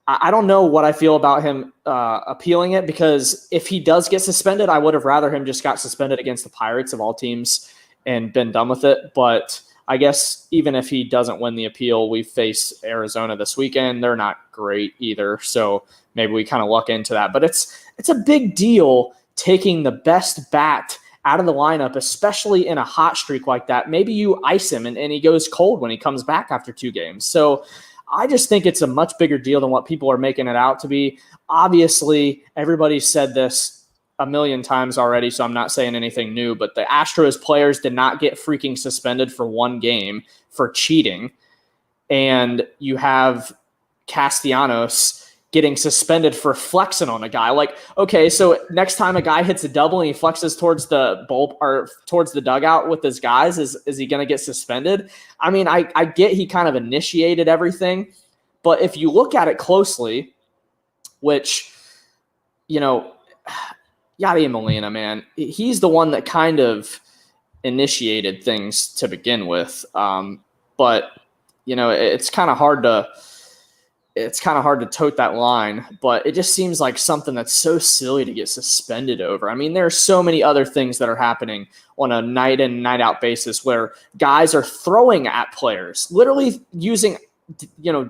I don't know what I feel about him appealing it, because if he does get suspended, I would have rather him just got suspended against the Pirates of all teams and been done with it. But I guess even if he doesn't win the appeal, we face Arizona this weekend. They're not great either, so maybe we kind of luck into that. But it's a big deal taking the best bat out of the lineup, especially in a hot streak like that. Maybe you ice him and he goes cold when he comes back after 2 games. So I just think it's a much bigger deal than what people are making it out to be. Obviously, everybody's said this a million times already, so I'm not saying anything new, but the Astros players did not get freaking suspended for 1 game for cheating. And you have Castellanos getting suspended for flexing on a guy. Like, okay, so next time a guy hits a double and he flexes towards the bulb or towards the dugout with his guys, is he going to get suspended? I mean, I get he kind of initiated everything, but if you look at it closely, which, Yadier Molina, man, he's the one that kind of initiated things to begin with. But it's kind of hard to tote that line, but it just seems like something that's so silly to get suspended over. I mean, there are so many other things that are happening on a night in, night out basis where guys are throwing at players, literally using,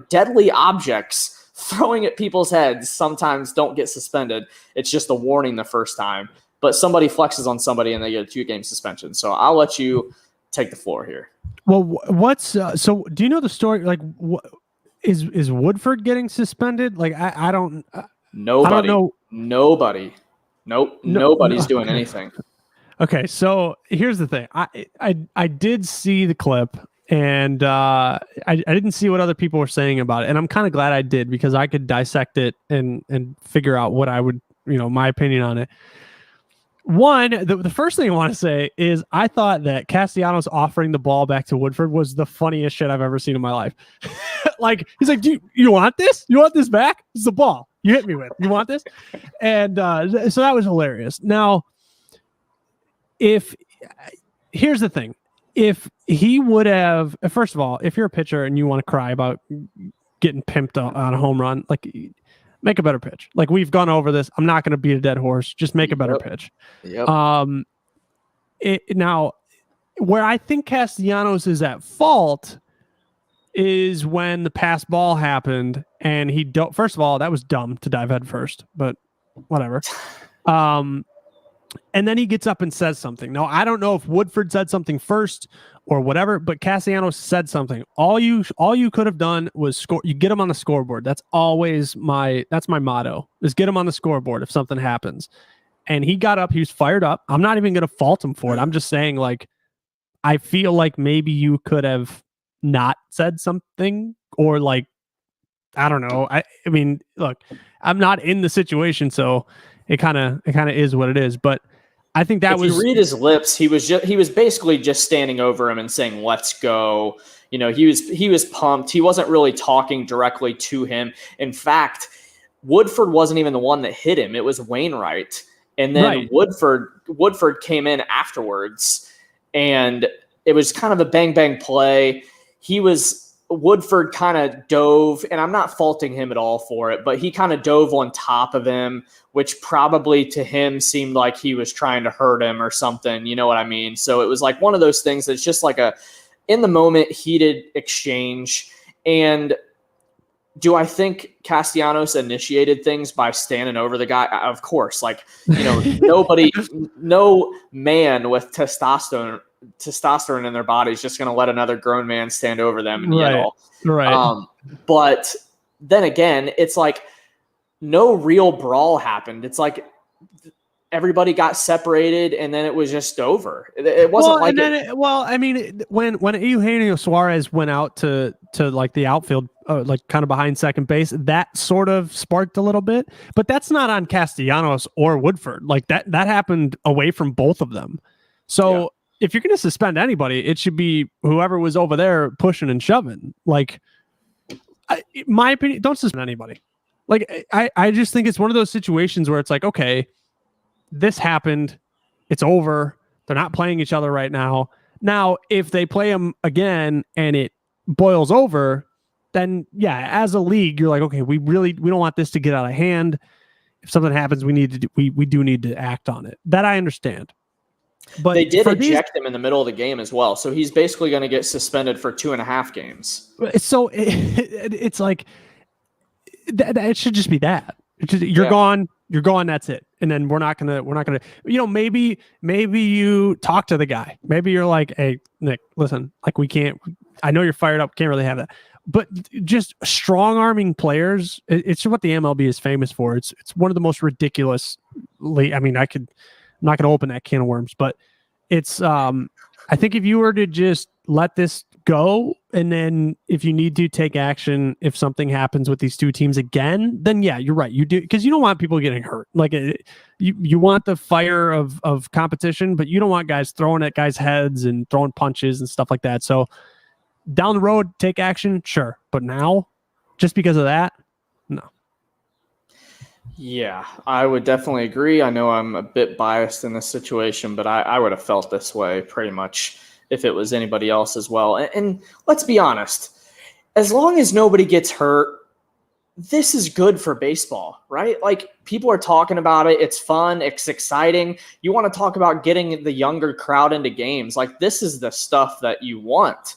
deadly objects, throwing at people's heads. Sometimes don't get suspended. It's just a warning the first time, but somebody flexes on somebody and they get a 2-game suspension. So I'll let you take the floor here. Well, so do you know the story? Like, is Woodford getting suspended? Like, I don't. Nobody. I don't know. Nobody. Nope. Nobody's doing anything. Okay, so here's the thing. I did see the clip, and I didn't see what other people were saying about it, and I'm kind of glad I did, because I could dissect it and figure out what I would, my opinion on it. One, the first thing I want to say is I thought that Castellanos offering the ball back to Woodford was the funniest shit I've ever seen in my life. Like, he's like, do you want this? You want this back? It's the ball you hit me with. You want this? And so that was hilarious. Now, here's the thing. If he would have, first of all, if you're a pitcher and you want to cry about getting pimped on a home run, like, make a better pitch. Like, we've gone over this. I'm not going to beat a dead horse. Just make a better pitch. Yep. Now, where I think Castellanos is at fault is when the pass ball happened, and first of all, that was dumb to dive head first, but whatever. And then he gets up and says something. Now, I don't know if Woodford said something first or whatever, but Castellanos said something. All you could have done was score. You get him on the scoreboard. That's always that's my motto, is get him on the scoreboard if something happens. And he got up. He was fired up. I'm not even going to fault him for it. I'm just saying, like, I feel like maybe you could have not said something, or like, I don't know. I mean, look, I'm not in the situation, so it kind of is what it is. But I think that if you read his lips, he was basically just standing over him and saying, "Let's go." He was pumped. He wasn't really talking directly to him. In fact, Woodford wasn't even the one that hit him. It was Wainwright. And then Right. Woodford came in afterwards, and it was kind of a bang play. Woodford kind of dove, and I'm not faulting him at all for it, but he kind of dove on top of him, which probably to him seemed like he was trying to hurt him or something. You know what I mean? So it was like one of those things that's just like a in the moment heated exchange. And do I think Castellanos initiated things by standing over the guy? Of course. Like, no man with testosterone in their body is just going to let another grown man stand over them and yell. Right. But then again, it's like no real brawl happened. It's like everybody got separated and then it was just over. It wasn't I mean, when Eugenio Suarez went out to like the outfield, like kind of behind second base, that sort of sparked a little bit, but that's not on Castellanos or Woodford. Like that happened away from both of them. So if you're going to suspend anybody, it should be whoever was over there pushing and shoving. Like, my opinion, don't suspend anybody. Like, I just think it's one of those situations where it's like, okay, this happened. It's over. They're not playing each other right now. Now, if they play them again and it boils over, then yeah, as a league, you're like, okay, we don't want this to get out of hand. If something happens, we do need to act on it. That I understand. But they did eject him in the middle of the game as well. So he's basically going to get suspended for 2.5 games. So it's like, it should just be that. You're gone. You're gone. That's it. And then we're not gonna. Maybe you talk to the guy. Maybe you're like, hey, Nick, listen, like we can't. I know you're fired up. Can't really have that. But just strong arming players. It's what the MLB is famous for. It's one of the most ridiculous. I mean, I'm not going to open that can of worms, but it's. I think if you were to just let this go, and then if you need to take action, if something happens with these two teams again, then yeah, you're right. You do, because you don't want people getting hurt. Like you want the fire of competition, but you don't want guys throwing at guys' heads and throwing punches and stuff like that. So down the road, take action, sure. But now, just because of that, no. Yeah, I would definitely agree. I know I'm a bit biased in this situation, but I would have felt this way pretty much if it was anybody else as well. And let's be honest, as long as nobody gets hurt, this is good for baseball, right? Like, people are talking about it. It's fun. It's exciting. You want to talk about getting the younger crowd into games. Like, this is the stuff that you want.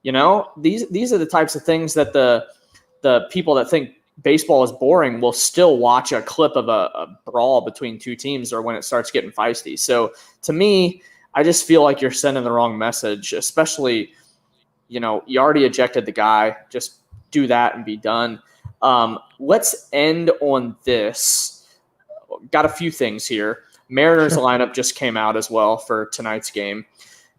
These are the types of things that the people that think baseball is boring will still watch a clip of a brawl between two teams or when it starts getting feisty. So to me, I just feel like you're sending the wrong message, especially, you already ejected the guy. Just do that and be done. Let's end on this. Got a few things here. Mariners lineup just came out as well for tonight's game.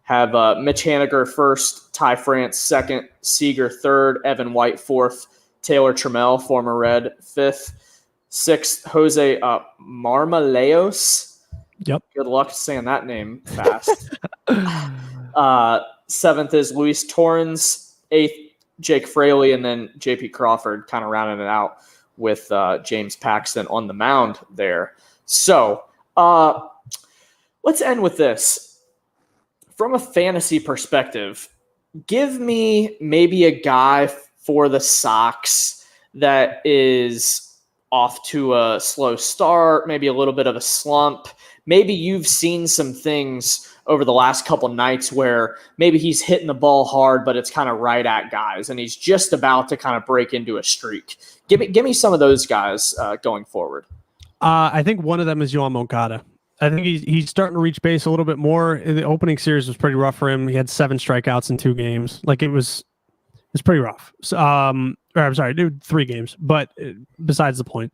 Have Mitch Haniger first, Ty France second, Seager third, Evan White fourth, Taylor Trammell, former Red, fifth, sixth, Jose Marmaleos. Yep. Good luck saying that name fast. Seventh is Luis Torrens, eighth, Jake Fraley, and then J.P. Crawford kind of rounding it out with James Paxton on the mound there. So let's end with this. From a fantasy perspective, give me maybe a guy for the Sox that is off to a slow start, maybe a little bit of a slump. Maybe you've seen some things over the last couple nights where maybe he's hitting the ball hard, but it's kind of right at guys, and he's just about to kind of break into a streak. Give me some of those guys going forward. I think one of them is Yohan Moncada. I think he's starting to reach base a little bit more. The opening series was pretty rough for him. He had 7 strikeouts in 2 games. Like, it was pretty rough. So, I'm sorry, 3 games. But besides the point,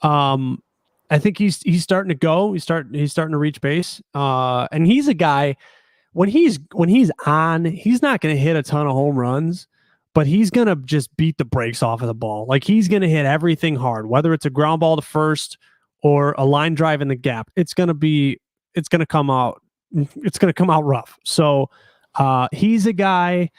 I think he's starting to go. He's starting to reach base. And he's a guy when he's on, he's not going to hit a ton of home runs, but he's going to just beat the brakes off of the ball. Like he's going to hit everything hard, whether it's a ground ball to first or a line drive in the gap. It's going to come out rough. So he's a guy.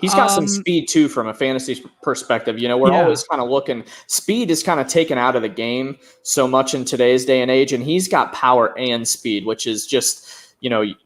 He's got some speed too from a fantasy perspective. We're always kind of looking. Speed is kind of taken out of the game so much in today's day and age, and he's got power and speed, which is just,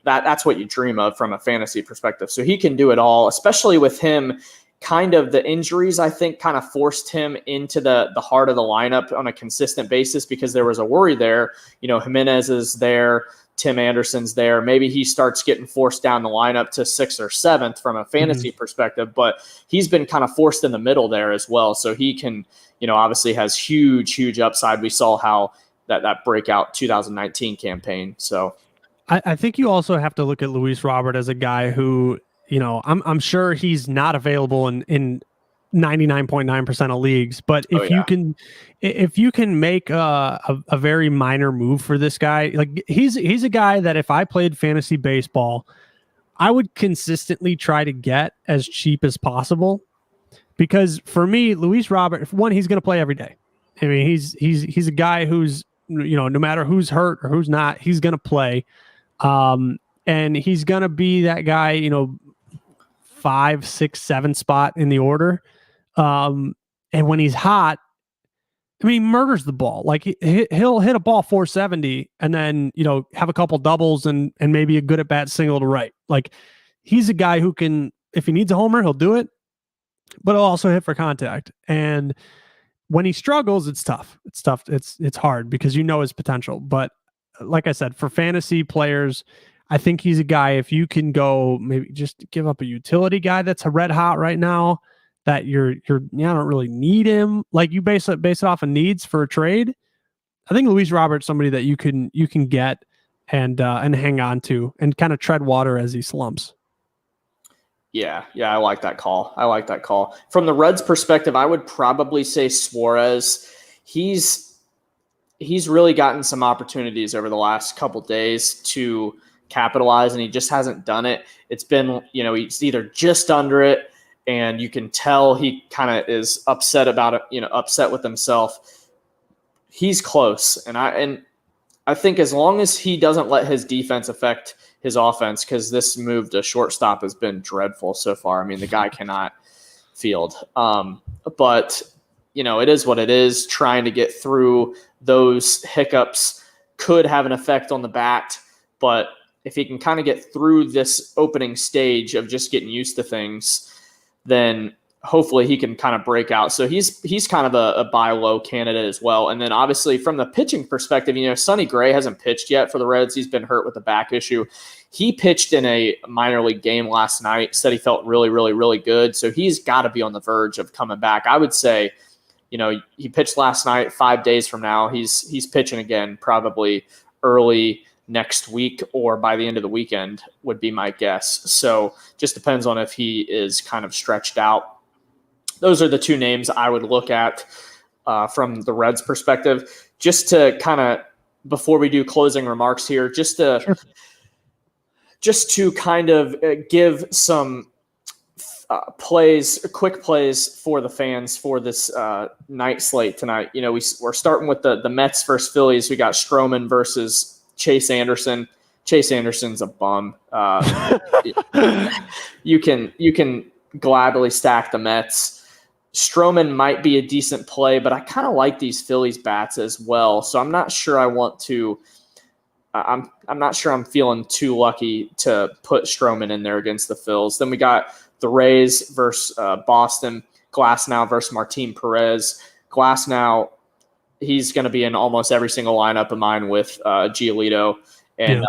that's what you dream of from a fantasy perspective. So he can do it all, especially with him. Kind of the injuries, I think, kind of forced him into the heart of the lineup on a consistent basis because there was a worry there. Jimenez is there. Tim Anderson's there. Maybe he starts getting forced down the lineup to 6th or 7th from a fantasy perspective, but he's been kind of forced in the middle there as well. So he can, obviously has huge upside. We saw how that breakout 2019 campaign. So I think you also have to look at Luis Robert as a guy who, I'm sure he's not available in 99.9% of leagues, but if you can make a very minor move for this guy, like he's a guy that if I played fantasy baseball, I would consistently try to get as cheap as possible, because for me, Luis Robert, one, he's going to play every day. I mean, he's a guy who's, no matter who's hurt or who's not, he's going to play. And he's going to be that guy, 5, 6, 7 spot in the order. And when he's hot, I mean, he murders the ball. Like he'll hit a ball 470 and then, have a couple doubles and maybe a good at bat single to right. Like he's a guy who can, if he needs a homer, he'll do it, but he'll also hit for contact. And when he struggles, it's tough. It's tough. It's hard because his potential. But like I said, for fantasy players, I think he's a guy, if you can go maybe just give up a utility guy that's a red hot right now, that you don't really need him. Like you base it off of needs for a trade. I think Luis Robert's somebody that you can get and hang on to and kind of tread water as he slumps. Yeah, I like that call. From the Reds' perspective, I would probably say Suarez. He's really gotten some opportunities over the last couple days to capitalize, and he just hasn't done it. It's been, he's either just under it, and you can tell he kind of is upset about it, upset with himself. He's close, and I think as long as he doesn't let his defense affect his offense, because this move to shortstop has been dreadful so far. I mean, the guy cannot field. But, it is what it is. Trying to get through those hiccups could have an effect on the bat, but if he can kind of get through this opening stage of just getting used to things, then hopefully he can kind of break out. So he's kind of a buy low candidate as well. And then obviously from the pitching perspective, Sonny Gray hasn't pitched yet for the Reds. He's been hurt with a back issue. He pitched in a minor league game last night, said he felt really, really, really good. So he's got to be on the verge of coming back. I would say, he pitched last night. 5 days from now, he's pitching again, probably early next week or by the end of the weekend would be my guess. So just depends on if he is kind of stretched out. Those are the two names I would look at from the Reds perspective. Just to kind of, before we do closing remarks here, just to kind of give some quick plays for the fans for this night slate tonight. We're starting with the Mets versus Phillies. We got Stroman versus Chase Anderson. Chase Anderson's a bum. You can gladly stack the Mets. Stroman might be a decent play, but I kind of like these Phillies bats as well. So I'm not sure I want to. I'm not sure I'm feeling too lucky to put Stroman in there against the Phils. Then we got the Rays versus Boston. Glasnow versus Martin Perez. Glasnow, he's going to be in almost every single lineup of mine with Giolito. And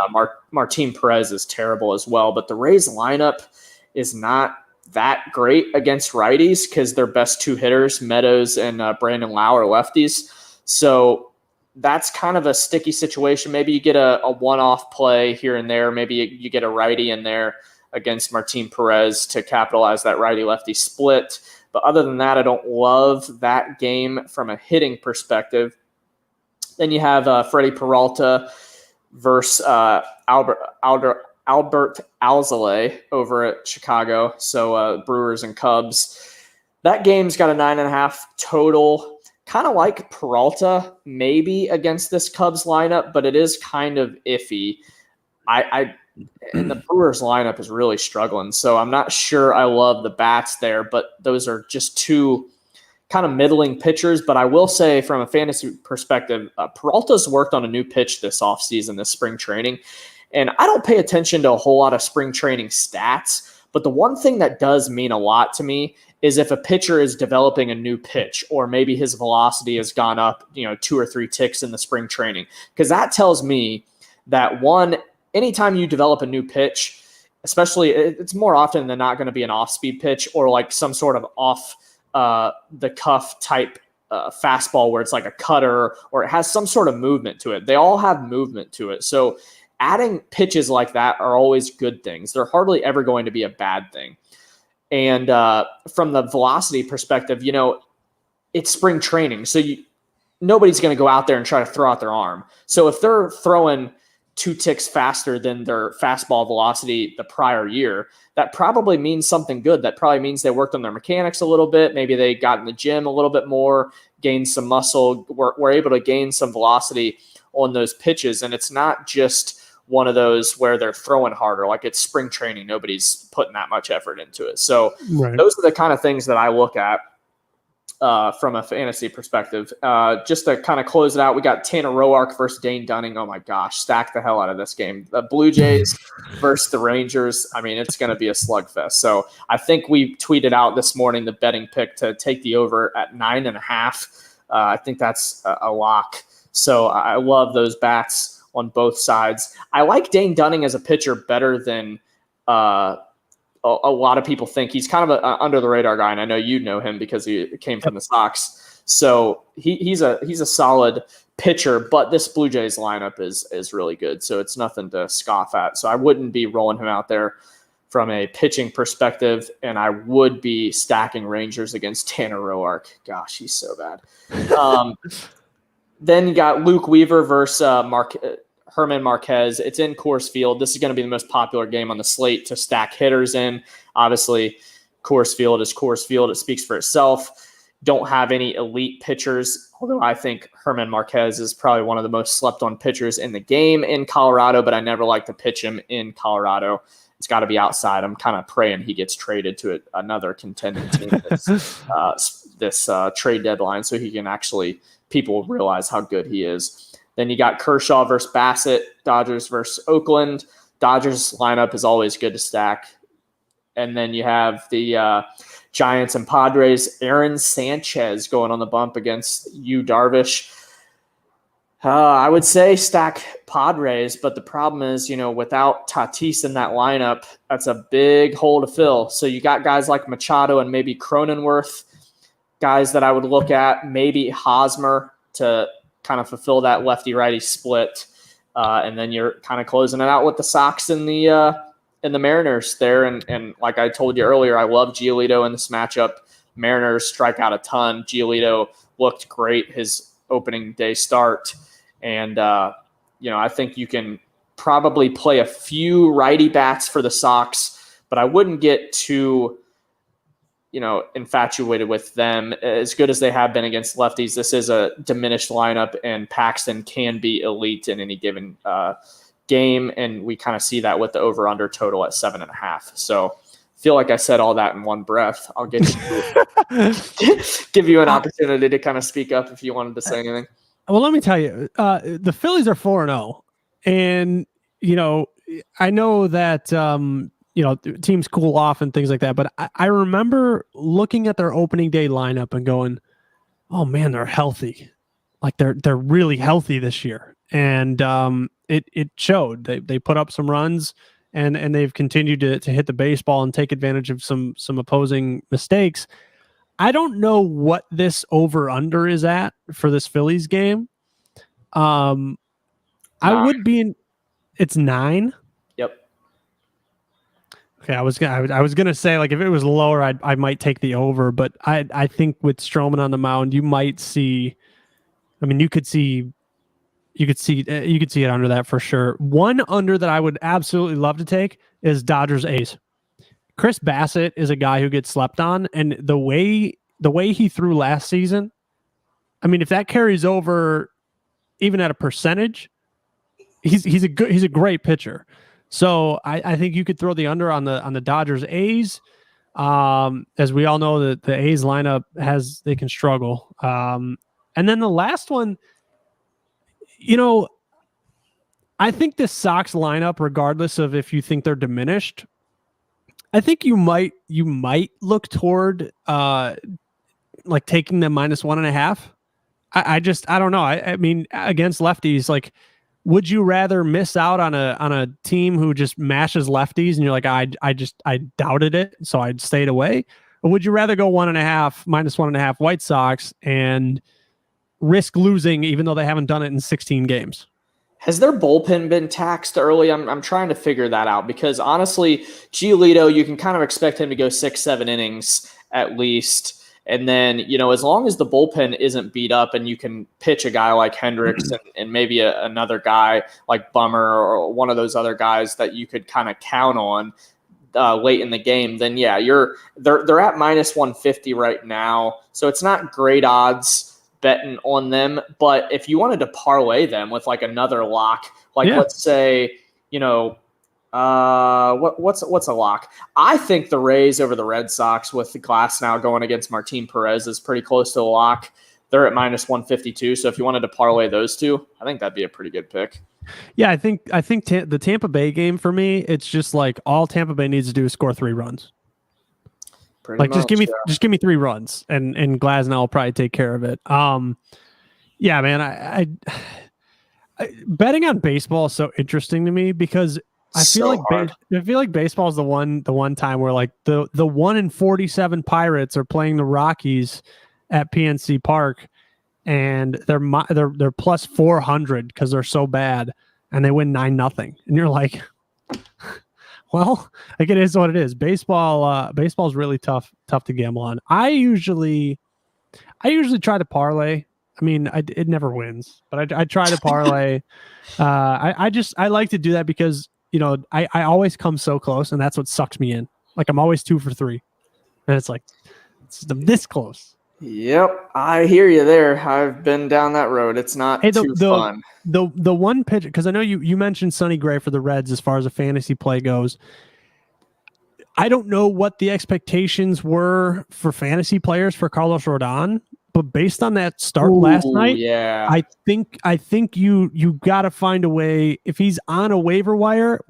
Martin Perez is terrible as well. But the Rays lineup is not that great against righties because their best two hitters, Meadows and Brandon Lau, are lefties. So that's kind of a sticky situation. Maybe you get a one-off play here and there. Maybe you get a righty in there against Martin Perez to capitalize that righty-lefty split. But other than that, I don't love that game from a hitting perspective. Then you have Freddie Peralta versus Albert Alzolay over at Chicago. So Brewers and Cubs. That game's got a 9.5 total. Kind of like Peralta maybe against this Cubs lineup, but it is kind of iffy. And the Brewers lineup is really struggling, so I'm not sure I love the bats there, but those are just two kind of middling pitchers. But I will say from a fantasy perspective, Peralta's worked on a new pitch this offseason, this spring training, and I don't pay attention to a whole lot of spring training stats, but the one thing that does mean a lot to me is if a pitcher is developing a new pitch, or maybe his velocity has gone up, 2 or 3 ticks in the spring training, because that tells me that anytime you develop a new pitch, especially it's more often than not going to be an off-speed pitch or like some sort of off the cuff type fastball where it's like a cutter or it has some sort of movement to it. They all have movement to it. So adding pitches like that are always good things. They're hardly ever going to be a bad thing. And from the velocity perspective, it's spring training. So nobody's going to go out there and try to throw out their arm. So if they're throwing 2 ticks faster than their fastball velocity the prior year, that probably means something good. That probably means they worked on their mechanics a little bit. Maybe they got in the gym a little bit more, gained some muscle, were able to gain some velocity on those pitches. And it's not just one of those where they're throwing harder, like it's spring training. Nobody's putting that much effort into it. So Those are the kind of things that I look at from a fantasy perspective. Just to kind of close it out, we got Tanner Roark versus Dane Dunning. Oh my gosh, stack the hell out of this game. The Blue Jays versus the Rangers. I mean, it's going to be a slugfest. So I think we tweeted out this morning the betting pick to take the over at 9.5. I think that's a lock. So I love those bats on both sides. I like Dane Dunning as a pitcher better than a lot of people think. He's kind of an under the radar guy, and I know you know him because he came from the Sox. So he's a solid pitcher, but this Blue Jays lineup is really good. So it's nothing to scoff at. So I wouldn't be rolling him out there from a pitching perspective, and I would be stacking Rangers against Tanner Roark. Gosh, he's so bad. Then you got Luke Weaver versus Herman Marquez. It's in Coors Field. This is going to be the most popular game on the slate to stack hitters in. Obviously, Coors Field is Coors Field. It speaks for itself. Don't have any elite pitchers, although I think Herman Marquez is probably one of the most slept-on pitchers in the game in Colorado, but I never like to pitch him in Colorado. It's got to be outside. I'm kind of praying he gets traded to another contending team this trade deadline so he can actually – people realize how good he is. Then you got Kershaw versus Bassett, Dodgers versus Oakland. Dodgers lineup is always good to stack. And then you have the Giants and Padres. Aaron Sanchez going on the bump against Yu Darvish. I would say stack Padres, but the problem is, without Tatis in that lineup, that's a big hole to fill. So you got guys like Machado and maybe Cronenworth, guys that I would look at, maybe Hosmer to kind of fulfill that lefty-righty split. And then you're kind of closing it out with the Sox and the Mariners there. And like I told you earlier, I love Giolito in this matchup. Mariners strike out a ton. Giolito looked great his opening day start. And, I think you can probably play a few righty bats for the Sox, but I wouldn't get too infatuated with them. As good as they have been against lefties, this is a diminished lineup, and Paxton can be elite in any given game, and we kind of see that with the over-under total at 7.5. So I feel like I said all that in one breath. I'll give you an opportunity to kind of speak up if you wanted to say anything. Well, let me tell you, the Phillies are 4-0, and I know that teams cool off and things like that. But I remember looking at their opening day lineup and going, oh man, they're healthy. Like they're really healthy this year. And it showed. They put up some runs and they've continued to hit the baseball and take advantage of some opposing mistakes. I don't know what this over under is at for this Phillies game. I would be in, it's 9. Yep. Okay, I was gonna say, like, if it was lower, I might take the over, but I think with Stroman on the mound, you might see. I mean, you could see You could see it under that for sure. One under that I would absolutely love to take is Dodgers A's. Chris Bassett is a guy who gets slept on, and the way he threw last season, I mean, if that carries over even at a percentage, he's a great pitcher. So I think you could throw the under on the Dodgers A's. As we all know, that the A's lineup they can struggle. And then the last one, I think this Sox lineup, regardless of if you think they're diminished, I think you might look toward like taking them -1.5. I don't know. I mean, against lefties, like, would you rather miss out on a team who just mashes lefties and you're like, I doubted it, so I'd stayed away? Or would you rather go -1.5 White Sox and risk losing even though they haven't done it in 16 games? Has their bullpen been taxed early? I'm trying to figure that out because honestly, Giolito, you can kind of expect him to go 6-7 innings at least. And then, as long as the bullpen isn't beat up and you can pitch a guy like Hendricks and maybe another guy like Bummer or one of those other guys that you could kind of count on late in the game, then yeah, they're at -150 right now. So it's not great odds betting on them. But if you wanted to parlay them with like another lock, like let's say, what's a lock? I think the Rays over the Red Sox with the Glass now going against Martin Perez is pretty close to a lock. They're at -152. So if you wanted to parlay those two, I think that'd be a pretty good pick. Yeah, I think the Tampa Bay game for me, it's just like all Tampa Bay needs to do is score 3 runs. Just give me 3 runs and Glasnow will probably take care of it. Yeah, man, I betting on baseball is so interesting to me because I feel like baseball is the one time where like the 1-in-47 Pirates are playing the Rockies at PNC Park and they're +400 because they're so bad and they win 9-0, and you're like, well, like, it is what it is. Baseball is really tough to gamble on. I usually try to parlay. I mean, it never wins, but I try to parlay. I like to do that because I always come so close, and that's what sucks me in. Like, I'm always 2 for 3, and it's like it's this close. Yep, I hear you there. I've been down that road. It's not too fun. The one pitch, because I know you mentioned Sonny Gray for the Reds as far as a fantasy play goes. I don't know what the expectations were for fantasy players for Carlos Rodon, but based on that start last night, yeah, I think you got to find a way. If he's on a waiver wire,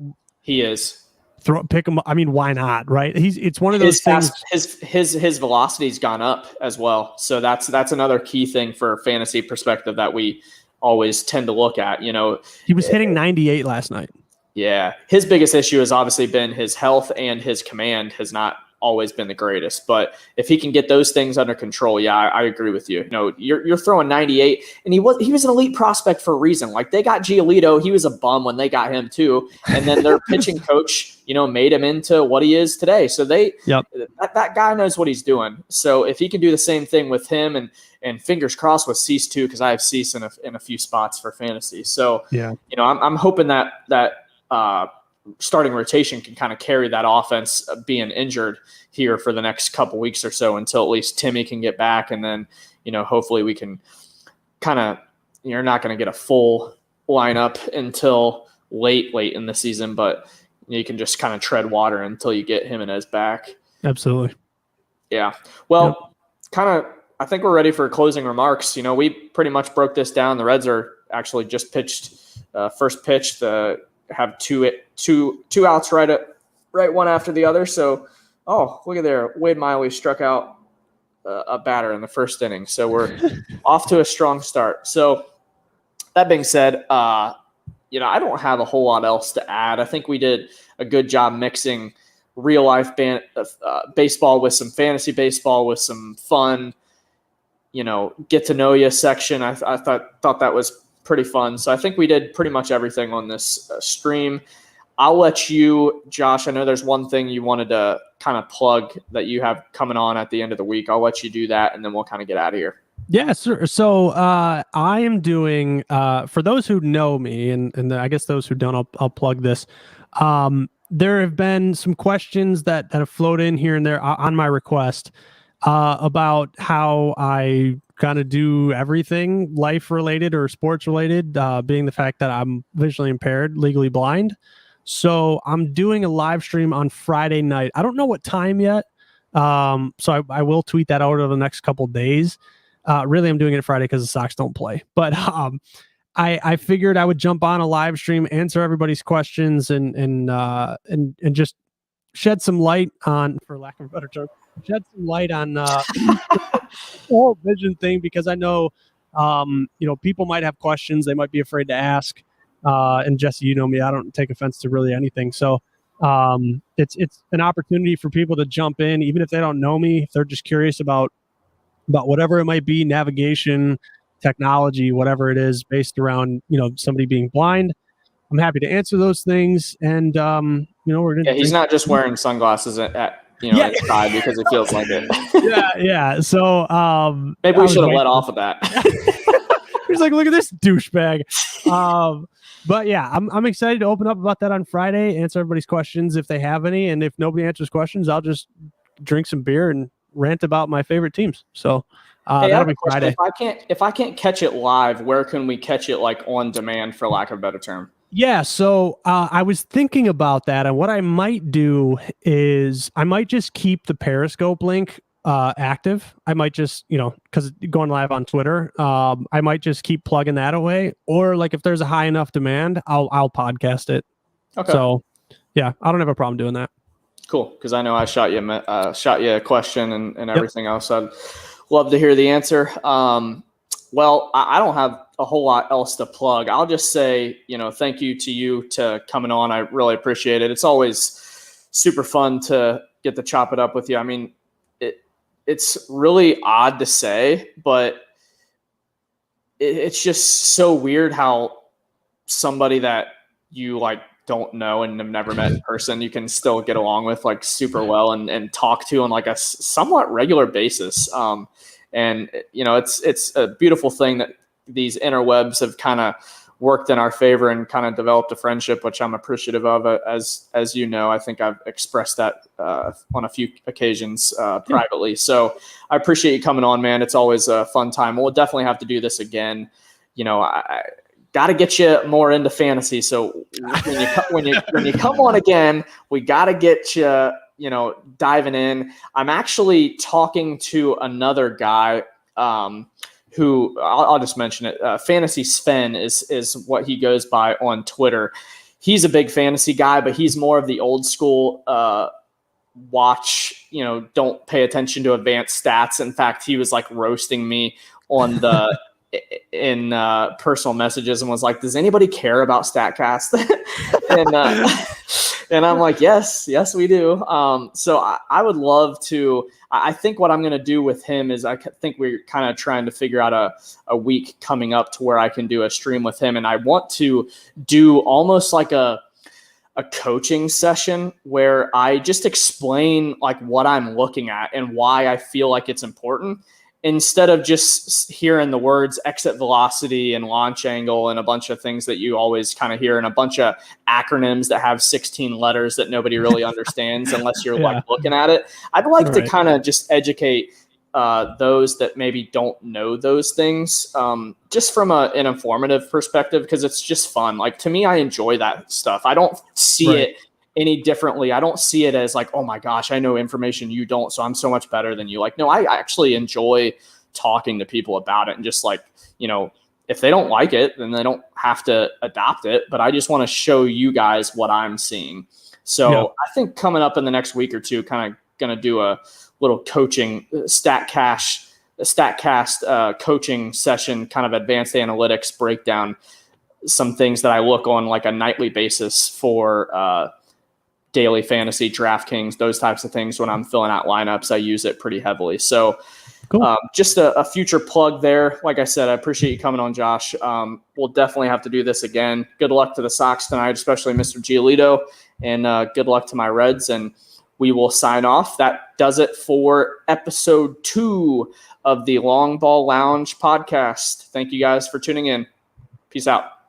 he is. Pick him up. I mean, why not? Right? It's one of those things. His velocity's gone up as well, so that's another key thing for fantasy perspective that we always tend to look at. He was hitting 98 last night. Yeah, his biggest issue has obviously been his health, and his command has not always been the greatest. But if he can get those things under control, yeah, I agree with you. You're throwing 98, and he was an elite prospect for a reason. Like, they got Giolito, he was a bum when they got him too, and then their pitching coach, made him into what he is today. So that guy knows what he's doing. So if he can do the same thing with him, and fingers crossed with Cease too, because I have Cease in a few spots for fantasy. So yeah, I'm hoping that starting rotation can kind of carry that offense being injured here for the next couple weeks or so until at least Timmy can get back. And then, hopefully we can kind of, you're not going to get a full lineup until late in the season, but you can just kind of tread water until you get Jimenez back. Absolutely. Yeah. Well, I think we're ready for closing remarks. We pretty much broke this down. The Reds are actually just pitched first pitch have two outs right one after the other. So, look at there. Wade Miley struck out a batter in the first inning. So we're off to a strong start. So that being said, I don't have a whole lot else to add. I think we did a good job mixing real life baseball with some fantasy baseball with some fun, get to know you section. I thought that was pretty fun. So I think we did pretty much everything on this stream. I'll let you, Josh, I know there's one thing you wanted to kind of plug that you have coming on at the end of the week. I'll let you do that, and then we'll kind of get out of here. Yeah, sure. So I am doing for those who know me, and I guess those who don't, I'll plug this. There have been some questions that have floated in here and there on my request about how I kind of do everything life related or sports related, being the fact that I'm visually impaired, legally blind. So I'm doing a live stream on Friday night. I don't know what time yet. So I will tweet that out over the next couple days. Really, I'm doing it Friday because the Sox don't play. But I figured I would jump on a live stream, answer everybody's questions, and just shed some light on, for lack of a better term, shed some light on the whole vision thing, because I know people might have questions they might be afraid to ask. And Jesse, you know me, I don't take offense to really anything. So it's an opportunity for people to jump in, even if they don't know me, if they're just curious about whatever it might be, navigation, technology, whatever it is, based around somebody being blind. I'm happy to answer those things, and we're gonna. Yeah, he's not just wearing sunglasses at Yeah. inside because it feels like it. yeah. So maybe we should have let off of that. He's like, look at this douchebag. But yeah, I'm excited to open up about that on Friday, answer everybody's questions if they have any, and if nobody answers questions, I'll just drink some beer and rant about my favorite teams. So that'll be Friday. If I can't catch it live, where can we catch it like on demand, for lack of a better term? Yeah, so I was thinking about that, and what I might do is I might just keep the Periscope link active. I might just, because going live on Twitter, I might just keep plugging that away, or like if there's a high enough demand, I'll podcast it. Okay. So yeah, I don't have a problem doing that. Cool, because I know I shot you a question and everything else. I'd love to hear the answer. Well, I don't have a whole lot else to plug. I'll just say, thank you to coming on. I really appreciate it. It's always super fun to get to chop it up with you. I mean, it's really odd to say, but it's just so weird how somebody that you don't know and have never met in person, you can still get along with super well and talk to on a somewhat regular basis. And it's a beautiful thing that these interwebs have kind of worked in our favor and kind of developed a friendship, which I'm appreciative of. As you know, I think I've expressed that on a few occasions privately. So I appreciate you coming on, man. It's always a fun time. We'll definitely have to do this again. I got to get you more into fantasy. So when you come on again, we got to get you diving in. I'm actually talking to another guy who I'll just mention it. Fantasy Sven is what he goes by on Twitter. He's a big fantasy guy, but he's more of the old school watch, don't pay attention to advanced stats. In fact, he was roasting me on the in personal messages and was like, does anybody care about StatCast? And I'm like, yes, we do. So I would love to. I think what I'm going to do with him is I think we're kind of trying to figure out a week coming up to where I can do a stream with him. And I want to do almost like a coaching session where I just explain what I'm looking at and why I feel like it's important, instead of just hearing the words exit velocity and launch angle and a bunch of things that you always kind of hear, and a bunch of acronyms that have 16 letters that nobody really understands unless you're looking at it. I'd like to kind of just educate those that maybe don't know those things, just from an informative perspective, because it's just fun. To me, I enjoy that stuff. I don't see it any differently. I don't see it as oh my gosh, I know information you don't, so I'm so much better than you. No, I actually enjoy talking to people about it, and just if they don't like it, then they don't have to adopt it, but I just want to show you guys what I'm seeing. So I think coming up in the next week or two, kind of going to do a little coaching StatCast coaching session, kind of advanced analytics breakdown, some things that I look on a nightly basis for daily fantasy, DraftKings, those types of things. When I'm filling out lineups, I use it pretty heavily. So cool. Just a future plug there. Like I said, I appreciate you coming on, Josh. We'll definitely have to do this again. Good luck to the Sox tonight, especially Mr. Giolito, and good luck to my Reds. And we will sign off. That does it for episode 2 of the Longball Lounge podcast. Thank you guys for tuning in. Peace out.